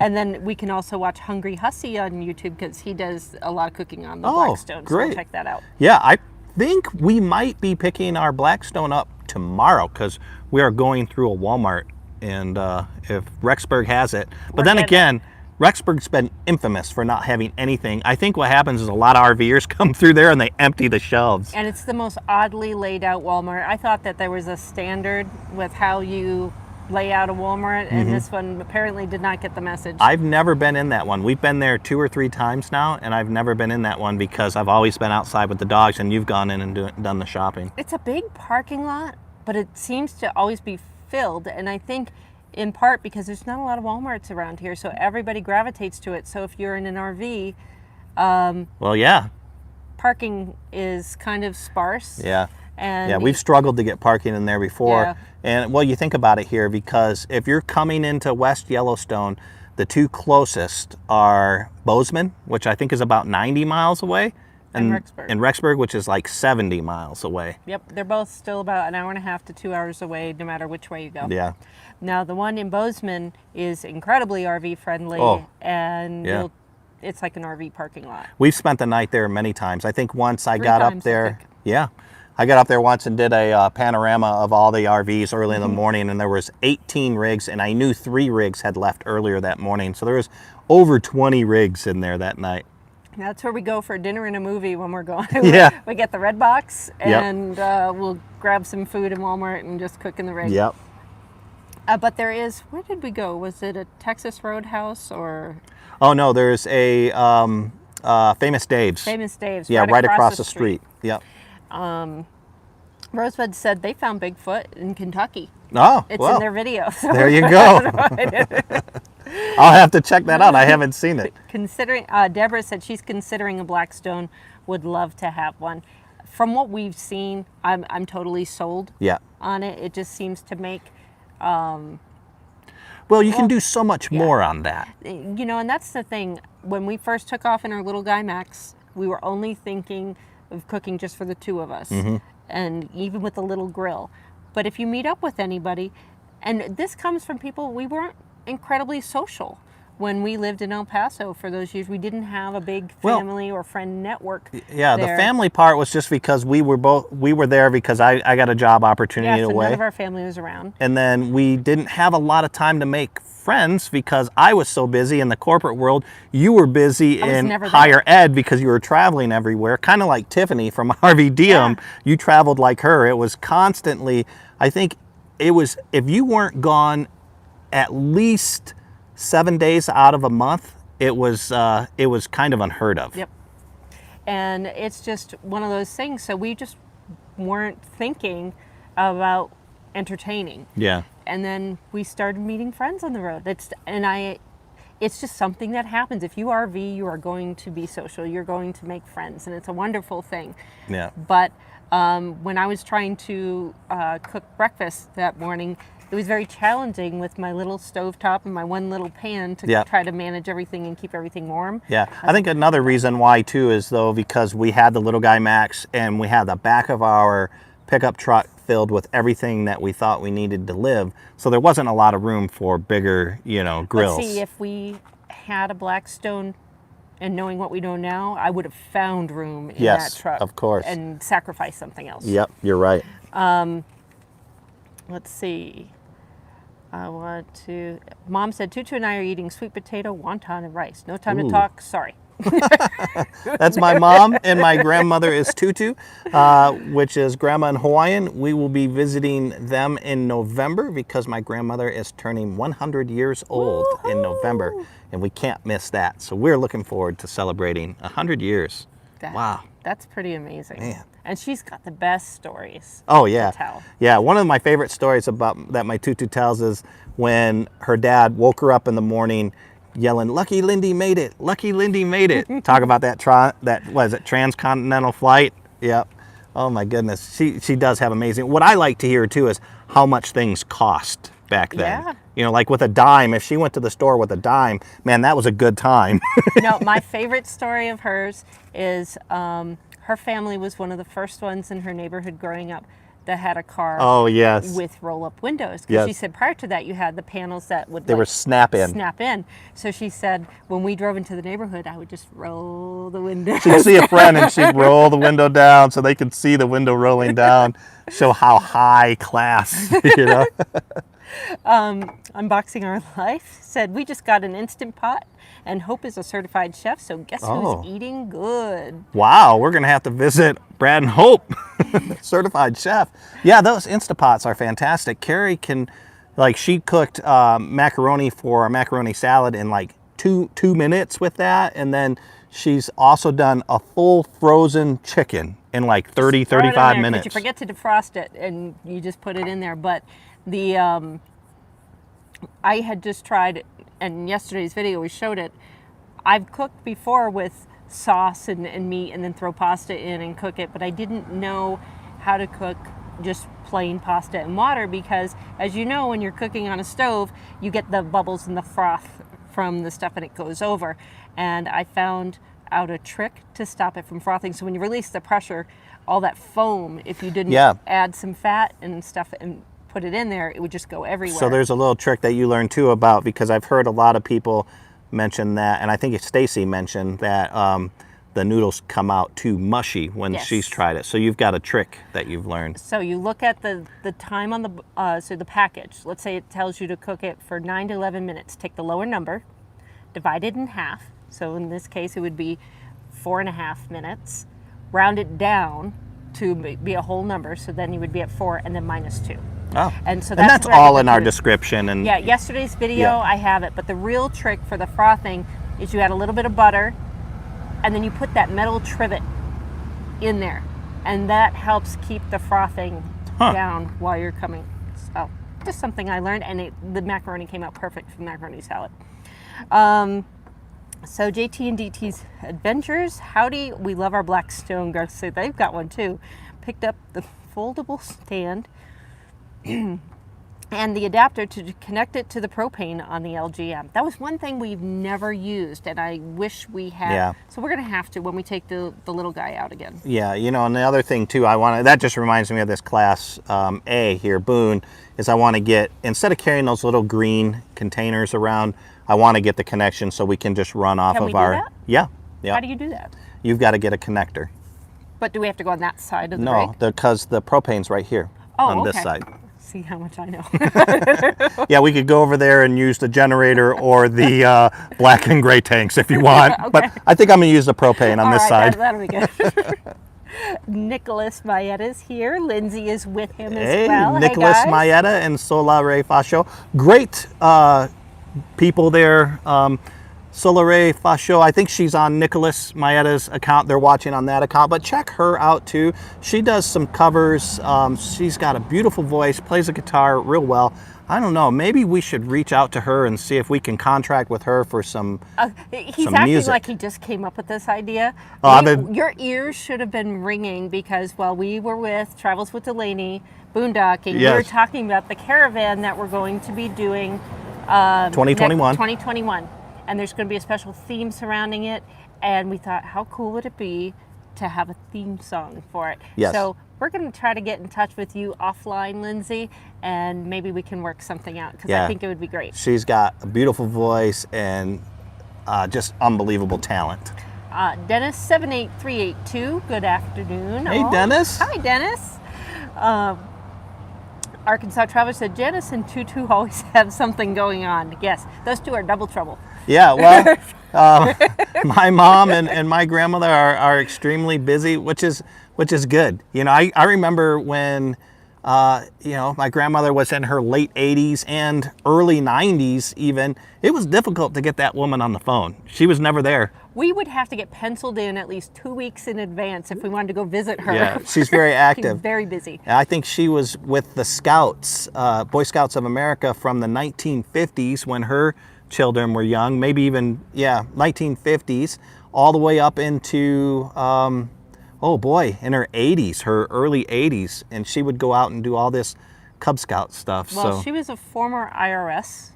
And then we can also watch Hungry Hussy on YouTube because he does a lot of cooking on the Blackstone. Great. So check that out. Yeah, I think we might be picking our Blackstone up tomorrow because we are going through a Walmart, and if Rexburg has it. But then again, Rexburg's been infamous for not having anything. I think what happens is a lot of RVers come through there and they empty the shelves. And it's the most oddly laid out Walmart. I thought that there was a standard with how you lay out a Walmart, and this one apparently did not get the message. I've never been in that one. We've been there 2 or 3 times now, and I've never been in that one because I've always been outside with the dogs, and you've gone in and done the shopping. It's a big parking lot, but it seems to always be filled, and I think in part because there's not a lot of Walmarts around here, so everybody gravitates to it. So if you're in an RV, well, yeah. Parking is kind of sparse. Yeah. And yeah, we've struggled to get parking in there before. Yeah. And, well, you think about it here, because if you're coming into West Yellowstone, The two closest are Bozeman, which I think is about 90 miles away, And Rexburg. and Rexburg, which is like 70 miles away. Yep, they're both still about an hour and a half to 2 hours away, no matter which way you go. Yeah. Now, the one in Bozeman is incredibly RV friendly, Oh, and yeah. it's like an RV parking lot. We've spent the night there many times. I think once I 3 got up times, I there. think. Yeah. I got up there once and did a panorama of all the RVs early Mm-hmm. in the morning, and there was 18 rigs, and I knew 3 rigs had left earlier that morning. So there was over 20 rigs in there that night. That's where we go for dinner and a movie when we're going. Yeah. We get the red box, Yep. and we'll grab some food in Walmart and just cook in the rig. Yep. But there is, where did we go? Was it a Texas Roadhouse or Oh, no, there's a Famous Dave's. Famous Dave's? Yeah, right across the street. Yep. Rosebud said they found Bigfoot in Kentucky. Oh, It's well, in their video. So there you go. I'll have to check that out. I haven't seen it. considering, Deborah said she's considering a Blackstone, would love to have one. From what we've seen, I'm totally sold Yeah. on it. It just seems to make, Well, you can do so much more on that. you know, and that's the thing. When we first took off in our little Guy Max, we were only thinking of cooking just for the 2 of us, and even with the little grill. But if you meet up with anybody, and this comes from people, we weren't incredibly social when we lived in El Paso for those years. We didn't have a big Well, family or friend network. Yeah, the there. family part was just because we were there because I got a job opportunity Yeah, so away. none of our family was around. And then we didn't have a lot of time to make friends because I was so busy in the corporate world. You were busy I was in never there. higher ed because you were traveling everywhere, kind of like Tiffany from RVDM. Yeah. You traveled like her. It was constantly, I think it was, if you weren't gone at least 7 days out of a month, it was kind of unheard of. Yep. And it's just one of those things. So we just weren't thinking about entertaining. Yeah. And then we started meeting friends on the road. It's just something that happens. If you RV, you are going to be social. You're going to make friends, and it's a wonderful thing. Yeah. But when I was trying to cook breakfast that morning, it was very challenging with my little stovetop and my one little pan to Yeah. try to manage everything and keep everything warm. Yeah, I think another reason why too is though because we had the little Guy Max and we had the back of our pickup truck filled with everything that we thought we needed to live, so there wasn't a lot of room for bigger, grills. But see, if we had a Blackstone and knowing what we know now, I would have found room in Yes, that truck. of course. And sacrificed something else. Yep, you're right. Let's see. Mom said Tutu and I are eating sweet potato, wonton, and rice. No time to Ooh. talk. Sorry. That's my mom, and my grandmother is Tutu, which is grandma in Hawaiian. We will be visiting them in November because my grandmother is turning 100 years old in November, and we can't miss that. So we're looking forward to celebrating 100 years. Wow. That's pretty amazing. Man. And she's got the best stories. Oh yeah, to tell. yeah. One of my favorite stories about that my Tutu tells is when her dad woke her up in the morning, yelling, "Lucky Lindy made it! Lucky Lindy made it!" Talk about that transcontinental flight. Yep. Oh my goodness, she does have amazing. What I like to hear too is how much things cost back then. Yeah. Like with a dime. If she went to the store with a dime, man, that was a good time. No, my favorite story of hers is her family was one of the first ones in her neighborhood growing up that had a car Oh yes. with roll-up windows. Because Yes. she said prior to that you had the panels that would They were snap in. snap in. So she said when we drove into the neighborhood, I would just roll the window. She'd see a friend and she'd roll the window down so they could see the window rolling down, show how high class, Unboxing Our Life said we just got an Instant Pot and Hope is a certified chef, so guess Oh. who's eating good? Wow, we're going to have to visit Brad and Hope, certified chef. Yeah, those Instapots are fantastic. Kerry she cooked macaroni for a macaroni salad in like two minutes with that. And then she's also done a full frozen chicken in like 30, Throw it in 35 there, minutes. 'cause you forget to defrost it and you just put it in there. But the I had just tried, and yesterday's video we showed it. I've cooked before with sauce and meat and then throw pasta in and cook it, but I didn't know how to cook just plain pasta and water because, as you know, when you're cooking on a stove, you get the bubbles and the froth from the stuff and it goes over. And I found out a trick to stop it from frothing. So when you release the pressure, all that foam, if you didn't add some fat and stuff and put it in there, it would just go everywhere. So there's a little trick that you learned too about, because I've heard a lot of people mention that, and I think Stacy mentioned that the noodles come out too mushy when she's tried it. So you've got a trick that you've learned. So you look at the time on the package. Let's say it tells you to cook it for 9 to 11 minutes. Take the lower number, divide it in half. So in this case, it would be 4.5 minutes. Round it down to be a whole number. So then you would be at 4 and then -2. Oh, and so that's all in our description. And yeah, yesterday's video, I have it. But the real trick for the frothing is you add a little bit of butter, and then you put that metal trivet in there, and that helps keep the frothing down while you're coming. So just something I learned, and the macaroni came out perfect for macaroni salad. So JT and DT's Adventures, howdy, we love our Blackstone girls. So they've got one too. Picked up the foldable stand and the adapter to connect it to the propane on the LGM. That was one thing we've never used, and I wish we had. Yeah. So we're going to have to when we take the little guy out again. Yeah, you know, and the other thing too, that just reminds me of this class A here, Boone, is I want to get, instead of carrying those little green containers around, I want to get the connection so we can just run off of our. Yeah. How do you do that? You've got to get a connector. But do we have to go on that side of the No, because the propane's right here on this side. See how much I know. Yeah, we could go over there and use the generator or the black and gray tanks if you want. Okay. But I think I'm going to use the propane on this side. That'll be good. Nicholas Maietta's here. Lindsay is with him as well. Nicholas hey, guys. Maietta and Solare Fascio. Great people there. Solare Fascio, I think she's on Nicholas Maetta's account. They're watching on that account, but check her out too. She does some covers. She's got a beautiful voice, plays the guitar real well. I don't know, maybe we should reach out to her and see if we can contract with her for some He's some acting music. like he just came up with this idea. Your ears should have been ringing, because while we were with Travels with Delaney, boondocking, we were talking about the caravan that we're going to be doing 2021. And there's going to be a special theme surrounding it. And we thought, how cool would it be to have a theme song for it? Yes. So we're going to try to get in touch with you offline, Lindsay, and maybe we can work something out, because I think it would be great. She's got a beautiful voice and just unbelievable talent. Dennis 78382, good afternoon. Hey, Dennis. Hi, Dennis. Arkansas Traveler said, Janice and Tutu always have something going on. Yes, those two are double trouble. Yeah, well, my mom and my grandmother are extremely busy, which is good. You know, I remember when, you know, my grandmother was in her late 80s and early 90s even. It was difficult to get that woman on the phone. She was never there. We would have to get penciled in at least 2 weeks in advance if we wanted to go visit her. Yeah, she's very active. She's very busy. I think she was with the Scouts, Boy Scouts of America from the 1950s when her children were young, maybe even, 1950s, all the way up into, oh boy, in her 80s, her early 80s. And she would go out and do all this Cub Scout stuff. Well, she was a former IRS.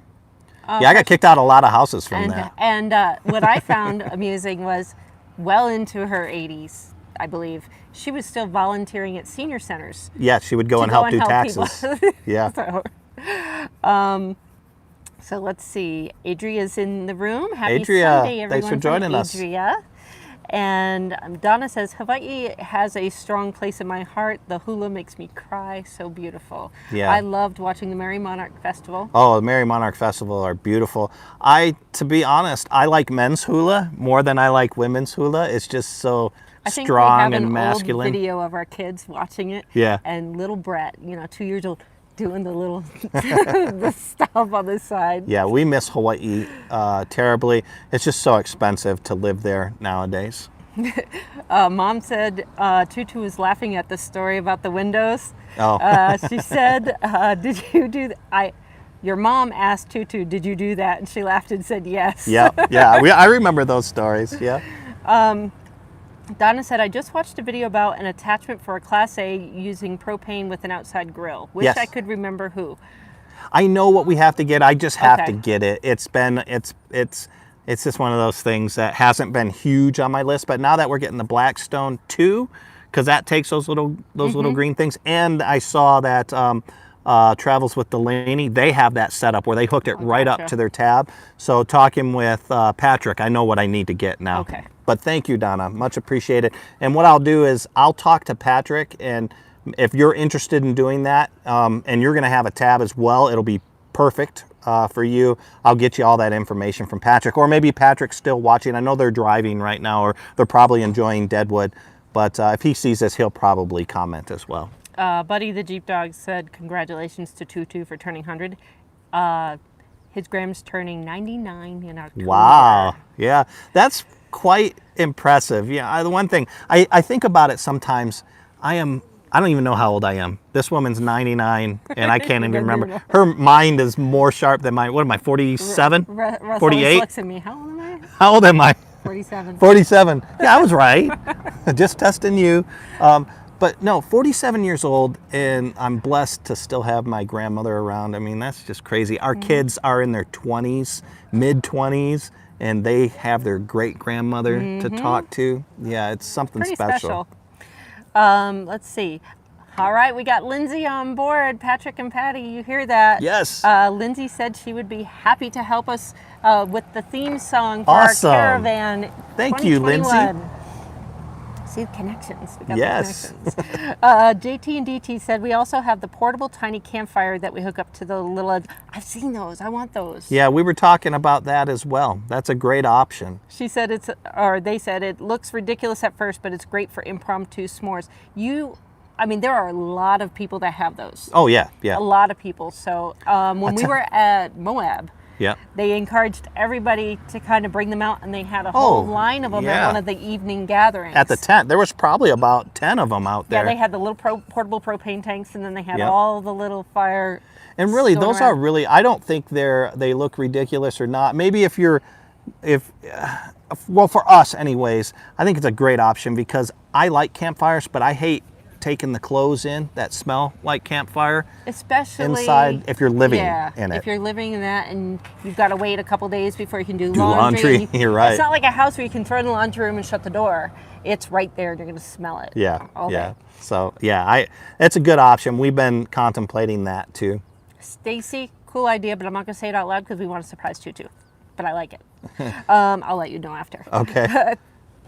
I got kicked out of a lot of houses from that. And what I found amusing was, well into her 80s, I believe, she was still volunteering at senior centers. Yeah, she would go and help do taxes. Yeah. So let's see. Adria's in the room. Happy Adria, Sunday, everyone. thanks for joining us. Adria. And Donna says, Hawaii has a strong place in my heart. The hula makes me cry. So beautiful. Yeah. I loved watching the Merry Monarch Festival. Oh, the Merry Monarch Festival are beautiful. To be honest, I like men's hula more than I like women's hula. It's just so strong and masculine. I think we have an old video of our kids watching it. Yeah. And little Brett, 2 years old, doing the little the stuff on the side. Yeah, we miss Hawaii terribly. It's just so expensive to live there nowadays. Mom said Tutu was laughing at the story about the windows. Oh. She said, did you do that? Your mom asked Tutu, did you do that? And she laughed and said yes. Yeah. I remember those stories. Yeah. Donna said, I just watched a video about an attachment for a Class A using propane with an outside grill. Wish I could remember who. I know what we have to get. I just have Okay. to get it. It's just one of those things that hasn't been huge on my list. But now that we're getting the Blackstone 2, because that takes those little green things, and I saw that Travels with Delaney, they have that set up where they hooked it right up gotcha. to their tab. So talking with Patrick, I know what I need to get now. Okay. But thank you, Donna. Much appreciated. And what I'll do is I'll talk to Patrick, and if you're interested in doing that, and you're going to have a tab as well, it'll be perfect for you. I'll get you all that information from Patrick, or maybe Patrick's still watching. I know they're driving right now, or they're probably enjoying Deadwood. But if he sees this, he'll probably comment as well. Buddy the Jeep Dog said, congratulations to Tutu for turning 100. His Graham's turning 99 in October. Wow. Yeah, that's quite impressive. Yeah, the one thing, I think about it sometimes, I don't even know how old I am. This woman's 99, and I can't even remember. Her mind is more sharp than mine. What am I, 47? Russ 48? always looks at me. How old am I? How old am I? 47. 47. Yeah, I was right. Just testing you. But no, 47 years old, and I'm blessed to still have my grandmother around. I mean, that's just crazy. Our kids are in their 20s, mid-20s, and they have their great-grandmother to talk to. Yeah, it's something Pretty special. Let's see. All right, we got Lindsay on board. Patrick and Patty, you hear that? Yes. Lindsay said she would be happy to help us with the theme song for Awesome. our caravan. Thank you, Lindsay. 2021. See the connections. We got Yes. the connections. JT and DT said we also have the portable tiny campfire that we hook up to the little. I've seen those. I want those. Yeah, we were talking about that as well. That's a great option. She said they said it looks ridiculous at first, but it's great for impromptu s'mores. There are a lot of people that have those. Oh, yeah, yeah. A lot of people. So when we were at Moab, Yeah. they encouraged everybody to kind of bring them out, and they had a whole line of them yeah. at one of the evening gatherings. At the tent. There was probably about 10 of them out there. Yeah, they had the little portable propane tanks, and then they had Yep. all the little fire. And really, going those around. are really, I don't think they look ridiculous or not. Maybe well, for us anyways, I think it's a great option because I like campfires, but I hate taking the clothes in that smell like campfire. Especially inside if you're living in it. If you're living in that and you've got to wait a couple days before you can do laundry. You're right. It's not like a house where you can throw it in the laundry room and shut the door. It's right there and you're going to smell it. Yeah, all yeah. day. So, yeah, it's a good option. We've been contemplating that too. Stacy, cool idea, but I'm not going to say it out loud because we want to surprise Tutu. But I like it. I'll let you know after. Okay.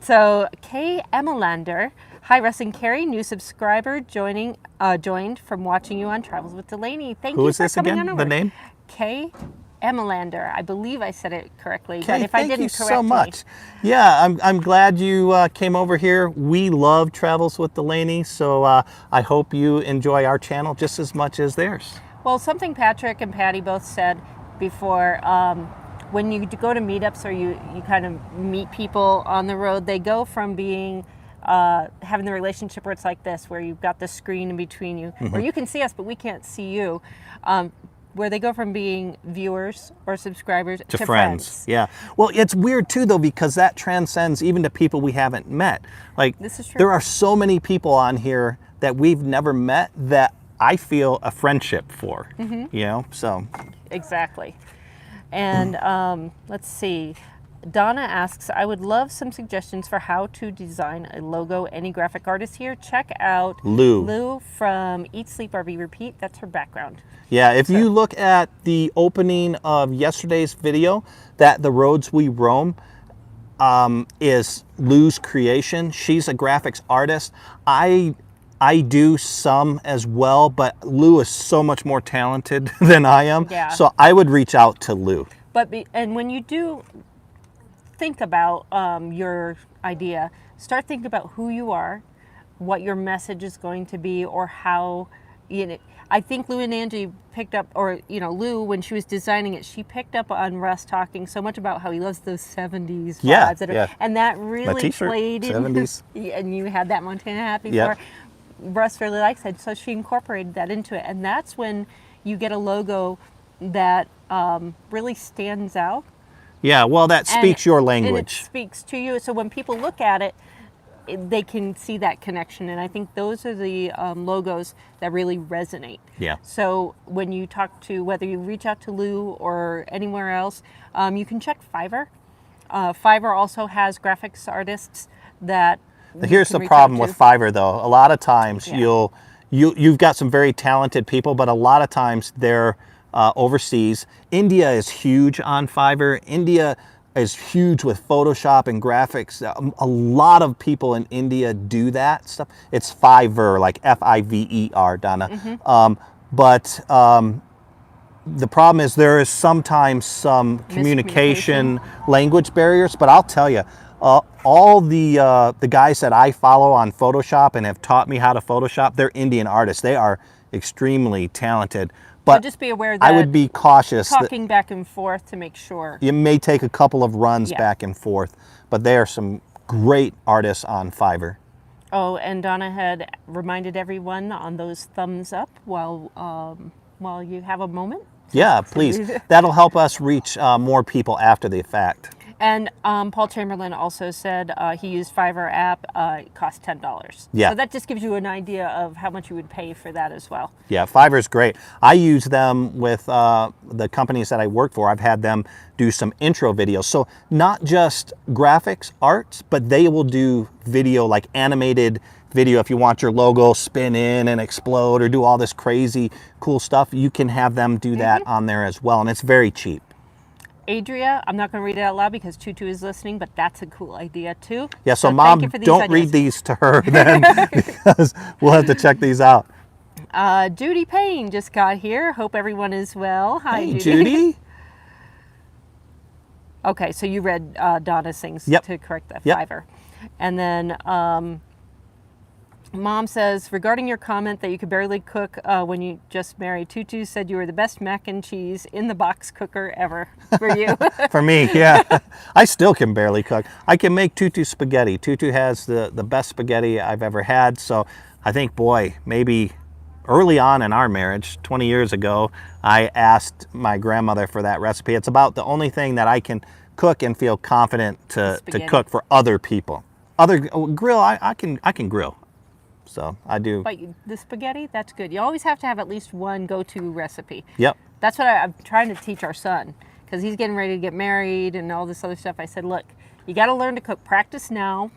So, Kay Emelander, hi Russ and Kerry, new subscriber joined from watching you on Travels with Delaney. Thank you Who is for this coming again? on over. The name? Kay Emelander. I believe I said it correctly, Okay, but if I thank didn't, you correct so much. me. Yeah, I'm glad you came over here. We love Travels with Delaney, so I hope you enjoy our channel just as much as theirs. Well, something Patrick and Patty both said before, when you go to meetups or you kind of meet people on the road, they go from being having the relationship where it's like this, where you've got the screen in between you, where you can see us but we can't see you, where they go from being viewers or subscribers to friends. Yeah. Well, it's weird too though, because that transcends even to people we haven't met. Like, This is true. there are so many people on here that we've never met that I feel a friendship for, so. Exactly. And let's see. Donna asks, I would love some suggestions for how to design a logo. Any graphic artists here? Check out Lou from Eat, Sleep, RV, Repeat. That's her background. Yeah, if you look at the opening of yesterday's video, that The Roads We Roam is Lou's creation. She's a graphics artist. I do some as well, but Lou is so much more talented than I am. Yeah. So I would reach out to Lou. And when you do think about your idea, start thinking about who you are, what your message is going to be, or how, I think Lou and Angie picked up, or, Lou, when she was designing it, she picked up on Russ talking so much about how he loves those 70s vibes. Yeah. And that really played in. 70s. And you had that Montana hat before. Yep. Russ really likes it, so she incorporated that into it. And that's when you get a logo that really stands out. Yeah, well, that speaks your language. And it speaks to you. So when people look at it, they can see that connection. And I think those are the logos that really resonate. Yeah. So when you talk to, whether you reach out to Lou or anywhere else, you can check Fiverr. Fiverr also has graphics artists that Here's the problem with Fiverr, though. A lot of times you've got some very talented people, but a lot of times they're overseas. India is huge on Fiverr. India is huge with Photoshop and graphics. A lot of people in India do that stuff. It's Fiverr, like Fiver, Donna. But the problem is there is sometimes some communication language barriers. But I'll tell you, all the guys that I follow on Photoshop and have taught me how to Photoshop, they're Indian artists. They are extremely talented. But so just be aware that I would be cautious. Talking back and forth to make sure. You may take a couple of runs back and forth, but they are some great artists on Fiverr. Oh, and Donna had reminded everyone on those thumbs up while you have a moment. Yeah, please. That'll help us reach more people after the fact. And Paul Chamberlain also said he used Fiverr app. It cost $10. Yeah. So that just gives you an idea of how much you would pay for that as well. Yeah, Fiverr's great. I use them with the companies that I work for. I've had them do some intro videos. So not just graphics, arts, but they will do video, like animated video. If you want your logo spin in and explode or do all this crazy cool stuff, you can have them do that on there as well. And it's very cheap. Adria, I'm not going to read it out loud because Tutu is listening, but that's a cool idea too. Yeah, so Mom, don't read these to her then because we'll have to check these out. Judy Payne just got here. Hope everyone is well. Hi, hey, Judy. Okay, so you read Donna's things to correct the Fiverr. And then Mom says, regarding your comment that you could barely cook when you just married, Tutu said you were the best mac and cheese in the box cooker ever for you. For me, yeah. I still can barely cook. I can make Tutu spaghetti. Tutu has the best spaghetti I've ever had. So I think, boy, maybe early on in our marriage, 20 years ago, I asked my grandmother for that recipe. It's about the only thing that I can cook and feel confident to cook for other people. Grill, I can grill. So I do. But the spaghetti, that's good. You always have to have at least one go-to recipe. Yep. That's what I'm trying to teach our son because he's getting ready to get married and all this other stuff. I said, look, you got to learn to cook. Practice now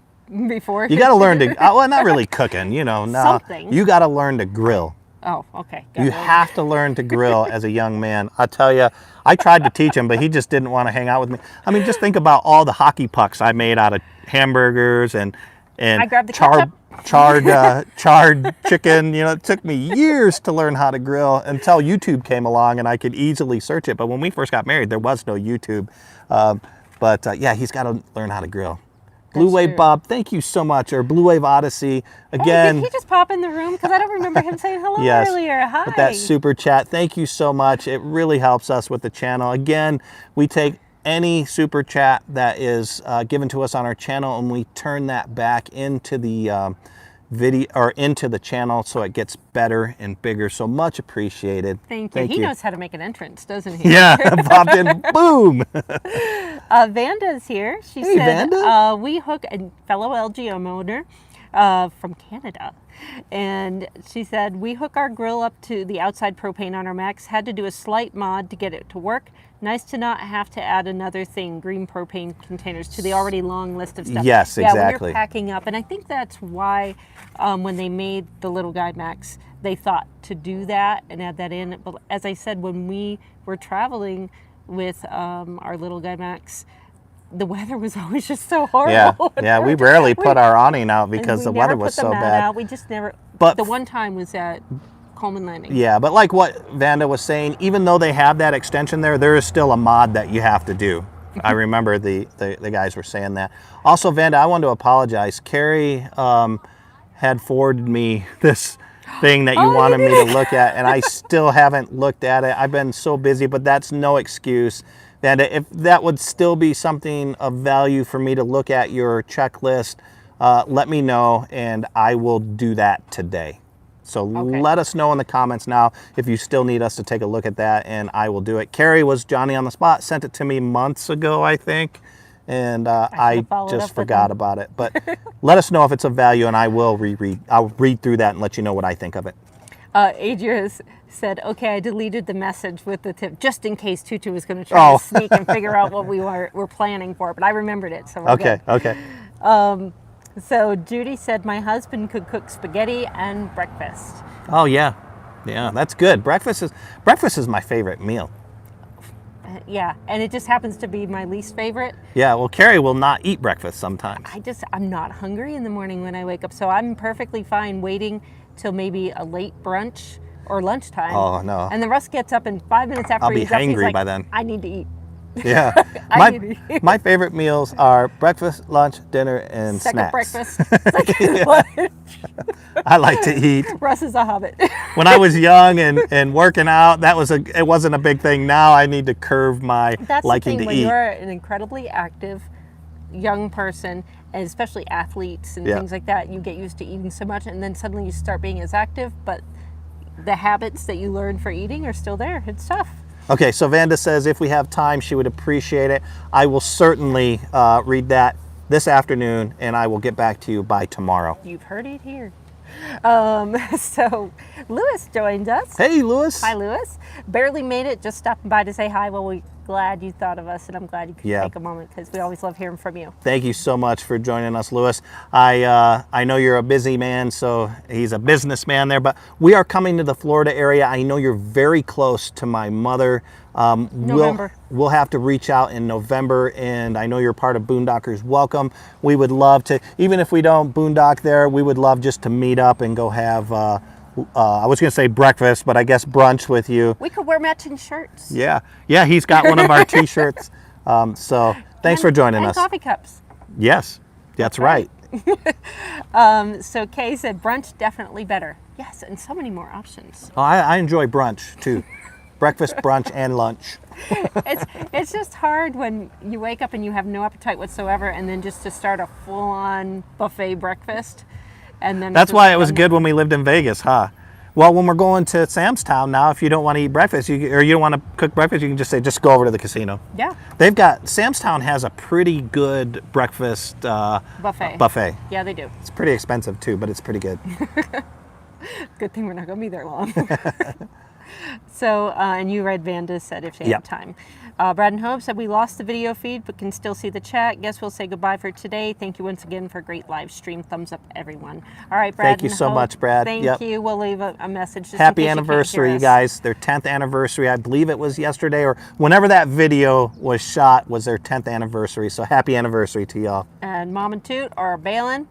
before. You got to learn to, well, not really cooking, no. Something. You got to learn to grill. Oh, okay. You have to learn to grill as a young man. I tell you, I tried to teach him, but he just didn't want to hang out with me. I mean, just think about all the hockey pucks I made out of hamburgers and I grabbed the ketchup. Charred chicken. It took me years to learn how to grill until YouTube came along and I could easily search it. But when we first got married, there was no YouTube. Yeah, he's got to learn how to grill. Blue Wave Bob, thank you so much. Or Blue Wave Odyssey. Again. Hey, did he just pop in the room? Because I don't remember him saying hello earlier. Hi. With that super chat. Thank you so much. It really helps us with the channel. Again, we take any super chat that is given to us on our channel and we turn that back into the video or into the channel so it gets better and bigger. So much appreciated. Thank you. He knows how to make an entrance, doesn't he? Yeah, popped in, boom. Vanda's here. She said, Vanda? we hook a fellow LGM owner from Canada. And she said, we hook our grill up to the outside propane on our Max. Had to do a slight mod to get it to work. Nice to not have to add another thing, green propane containers, to the already long list of stuff. Yes, exactly. Yeah, when you're packing up. And I think that's why when they made the little guy Max, they thought to do that and add that in. But as I said, when we were traveling with our little guy Max, the weather was always just so horrible. Yeah, we rarely put our awning out because the weather was so bad. We just never. But the one time was at Coleman Landing. Yeah, but like what Vanda was saying, even though they have that extension there is still a mod that you have to do. I remember the guys were saying that. Also, Vanda, I want to apologize. Kerry had forwarded me this thing that you wanted me to look at, and I still haven't looked at it. I've been so busy, but that's no excuse. Vanda, if that would still be something of value for me to look at your checklist, let me know, and I will do that today. So let us know in the comments now if you still need us to take a look at that, and I will do it. Kerry was Johnny on the spot, sent it to me months ago, I think, and should've I followed up just with forgot them. about it. But let us know if it's of value, and I will reread. I'll read through that and let you know what I think of it. Adria said, okay, I deleted the message with the tip just in case Tutu was going to try to sneak and figure out what we were planning for, but I remembered it, so we're Okay, good. okay. So Judy said, my husband could cook spaghetti and breakfast. Oh yeah, yeah, that's good. Breakfast is my favorite meal. Yeah, and it just happens to be my least favorite. Yeah, well, Kerry will not eat breakfast sometimes. I'm not hungry in the morning when I wake up, so I'm perfectly fine waiting till maybe a late brunch or lunchtime. Oh no. And then Russ gets up, and 5 minutes after I'll be he's up, he's hangry like, by then. I need to eat. Yeah. My favorite meals are breakfast, lunch, dinner, and Second snacks. breakfast, second lunch. I like to eat. Russ is a hobbit. When I was young and working out, it wasn't a big thing. Now I need to curve my That's liking the thing, to when eat. you're an incredibly active young person, and especially athletes and Yeah. things like that, you get used to eating so much, and then suddenly you start being as active, but the habits that you learn for eating are still there. It's tough. Okay, so Vanda says if we have time, she would appreciate it. I will certainly read that this afternoon, and I will get back to you by tomorrow. You've heard it here. So Lewis joined us. Hey, Lewis. Hi, Lewis. Barely made it, just stopping by to say hi. Well, we're glad you thought of us, and I'm glad you could Yeah. take a moment, because we always love hearing from you. Thank you so much for joining us, Lewis. I know you're a busy man, so he's a businessman there, but we are coming to the Florida area. I know you're very close to my mother. November. We'll have to reach out in November, and I know you're part of Boondockers Welcome. We would love to, even if we don't boondock there, we would love just to meet up and go have, I was going to say breakfast, but I guess brunch with you. We could wear matching shirts. Yeah, he's got one of our t-shirts. So thanks for joining and us. coffee cups. Yes, that's right. So Kay said brunch definitely better. Yes, and so many more options. Oh, I enjoy brunch too. Breakfast, brunch, and lunch. It's just hard when you wake up and you have no appetite whatsoever, and then just to start a full-on buffet breakfast, and then That's why it was good when we lived in Vegas, huh? Well, when we're going to Sam's Town now, if you don't want to eat breakfast, or you don't want to cook breakfast, you can just say, just go over to the casino. Yeah. Sam's Town has a pretty good breakfast buffet. Yeah, they do. It's pretty expensive too, but it's pretty good. Good thing we're not going to be there long. So, and you read Vanda said if she had time. Brad and Hope said we lost the video feed but can still see the chat. Guess we'll say goodbye for today. Thank you once again for a great live stream. Thumbs up, everyone. All right, Brad. Thank you so much, Brad. Thank you. We'll leave a message. Just Happy in case you can't anniversary, hear you us. guys. Their 10th anniversary. I believe it was yesterday or whenever that video was shot was their 10th anniversary. So happy anniversary to y'all. And Mom and Toot are bailing.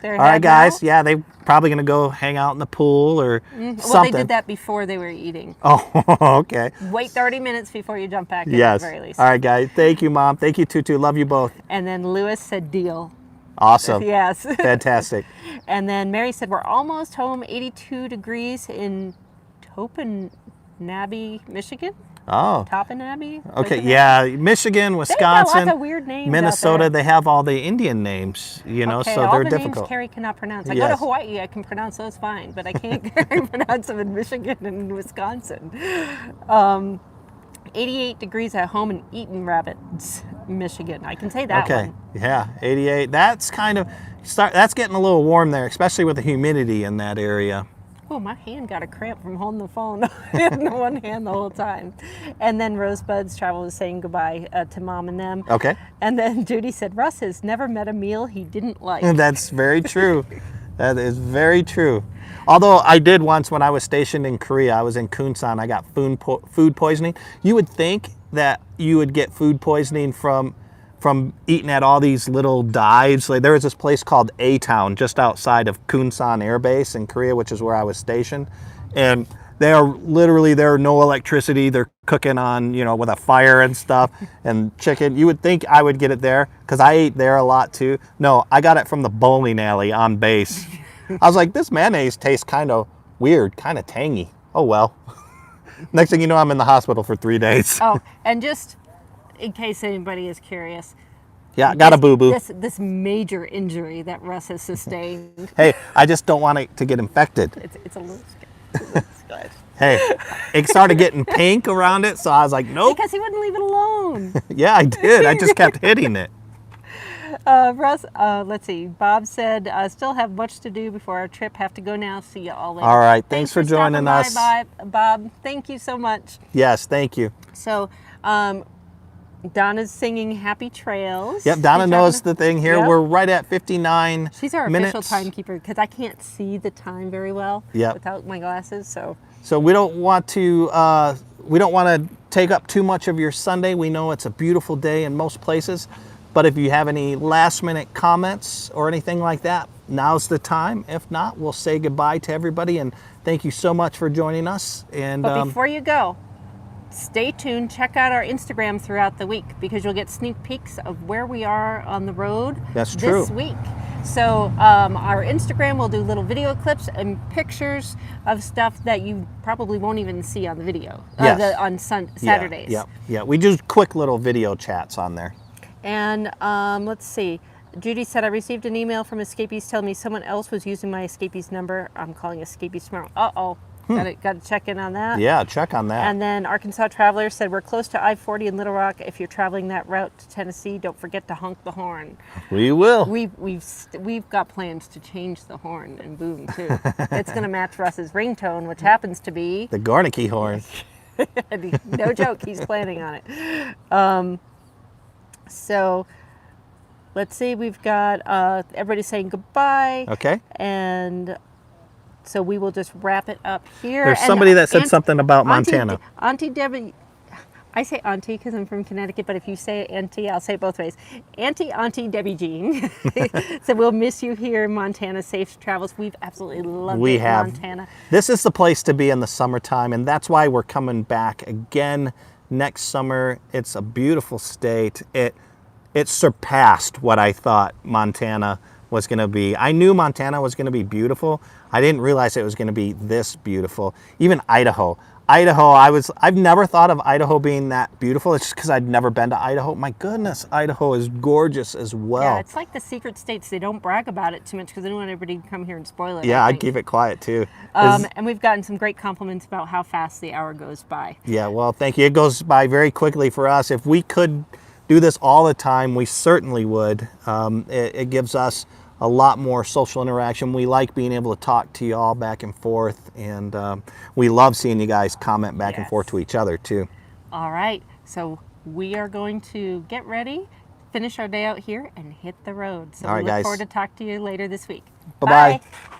All right, guys. Yeah, they're probably going to go hang out in the pool or something. Well, they did that before they were eating. Oh, okay. Wait 30 minutes before you jump back in Yes. at the very least. All right, guys. Thank you, Mom. Thank you, Tutu. Love you both. And then Lewis said deal. Awesome. Yes. Fantastic. And then Mary said we're almost home, 82 degrees in Topinabee, Michigan. Oh. Topinabee? Okay, yeah. Michigan, They've got Wisconsin, lots of weird names out Minnesota, there. they have all the Indian names, Okay, so all they're the difficult. names Kerry cannot pronounce. I go to Yes. Hawaii, I can pronounce those fine, but I can't pronounce them in Michigan and Wisconsin. 88 degrees at home in Eaton Rapids, Michigan. I can say that Okay, one. yeah, 88. That's that's getting a little warm there, especially with the humidity in that area. Oh, my hand got a cramp from holding the phone in one hand the whole time. And then Rosebud's Travel was saying goodbye to Mom and them. Okay. And then Judy said, Russ has never met a meal he didn't like. That's very true. That is very true. Although I did once when I was stationed in Korea, I was in Kunsan, I got food poisoning. You would think that you would get food poisoning from eating at all these little dives. Like there was this place called A-Town just outside of Kunsan Air Base in Korea, which is where I was stationed. And there's no electricity. They're cooking on, with a fire and stuff and chicken. You would think I would get it there because I ate there a lot too. No, I got it from the bowling alley on base. I was like, this mayonnaise tastes kind of weird, kind of tangy. Oh, well. Next thing you know, I'm in the hospital for 3 days. Oh, and just in case anybody is curious. Yeah, got a boo-boo. This major injury that Russ has sustained. Hey, I just don't want it to get infected. It's a little scary. Hey, it started getting pink around it, so I was like, nope. Because he wouldn't leave it alone. Yeah, I did. I just kept hitting it. Russ, let's see. Bob said, still have much to do before our trip. Have to go now. See you all later. All right. Thanks for joining us. Bye, Bob. Thank you so much. Yes, thank you. So, Donna's singing Happy Trails. Yep, Donna knows the thing here. Yep. We're right at 59 She's our minutes. official timekeeper because I can't see the time very well without my glasses. So we don't want to take up too much of your Sunday. We know it's a beautiful day in most places, but if you have any last minute comments or anything like that, now's the time. If not, we'll say goodbye to everybody and thank you so much for joining us. And but before you go, stay tuned. Check out our Instagram throughout the week because you'll get sneak peeks of where we are on the road this week. So our Instagram will do little video clips and pictures of stuff that you probably won't even see on the video on Saturdays. Yeah. We do quick little video chats on there. And let's see. Judy said, I received an email from Escapees telling me someone else was using my Escapees number. I'm calling Escapees tomorrow. Uh-oh. Got to check in on that. Yeah, check on that. And then Arkansas Traveler said, we're close to I-40 in Little Rock. If you're traveling that route to Tennessee, don't forget to honk the horn. We will. We've got plans to change the horn and boom, too. It's going to match Russ's ringtone, which happens to be... the Garnicky horn. No joke, he's planning on it. So... let's see, we've got everybody saying goodbye. Okay. And so we will just wrap it up here. There's somebody that said something about Montana. Auntie Debbie, I say auntie because I'm from Connecticut, but if you say auntie, I'll say it both ways. Auntie Debbie Jean. So we'll miss you here in Montana. Safe travels. We've absolutely loved it in Montana. This is the place to be in the summertime, and that's why we're coming back again next summer. It's a beautiful state. It surpassed what I thought Montana was going to be. I knew Montana was going to be beautiful. I didn't realize it was going to be this beautiful. Even Idaho. I've never thought of Idaho being that beautiful. It's just because I'd never been to Idaho. My goodness, Idaho is gorgeous as well. Yeah, it's like the secret states. They don't brag about it too much because they don't want everybody to come here and spoil it. Yeah, I'd keep it quiet too. And we've gotten some great compliments about how fast the hour goes by. Yeah, well, thank you. It goes by very quickly for us. If we could do this all the time, we certainly would. It gives us a lot more social interaction. We like being able to talk to you all back and forth, and we love seeing you guys comment back and forth to each other too. All right, so we are going to get ready, finish our day out here, and hit the road. So we look forward to talk to you later this week. Bye-bye. Bye.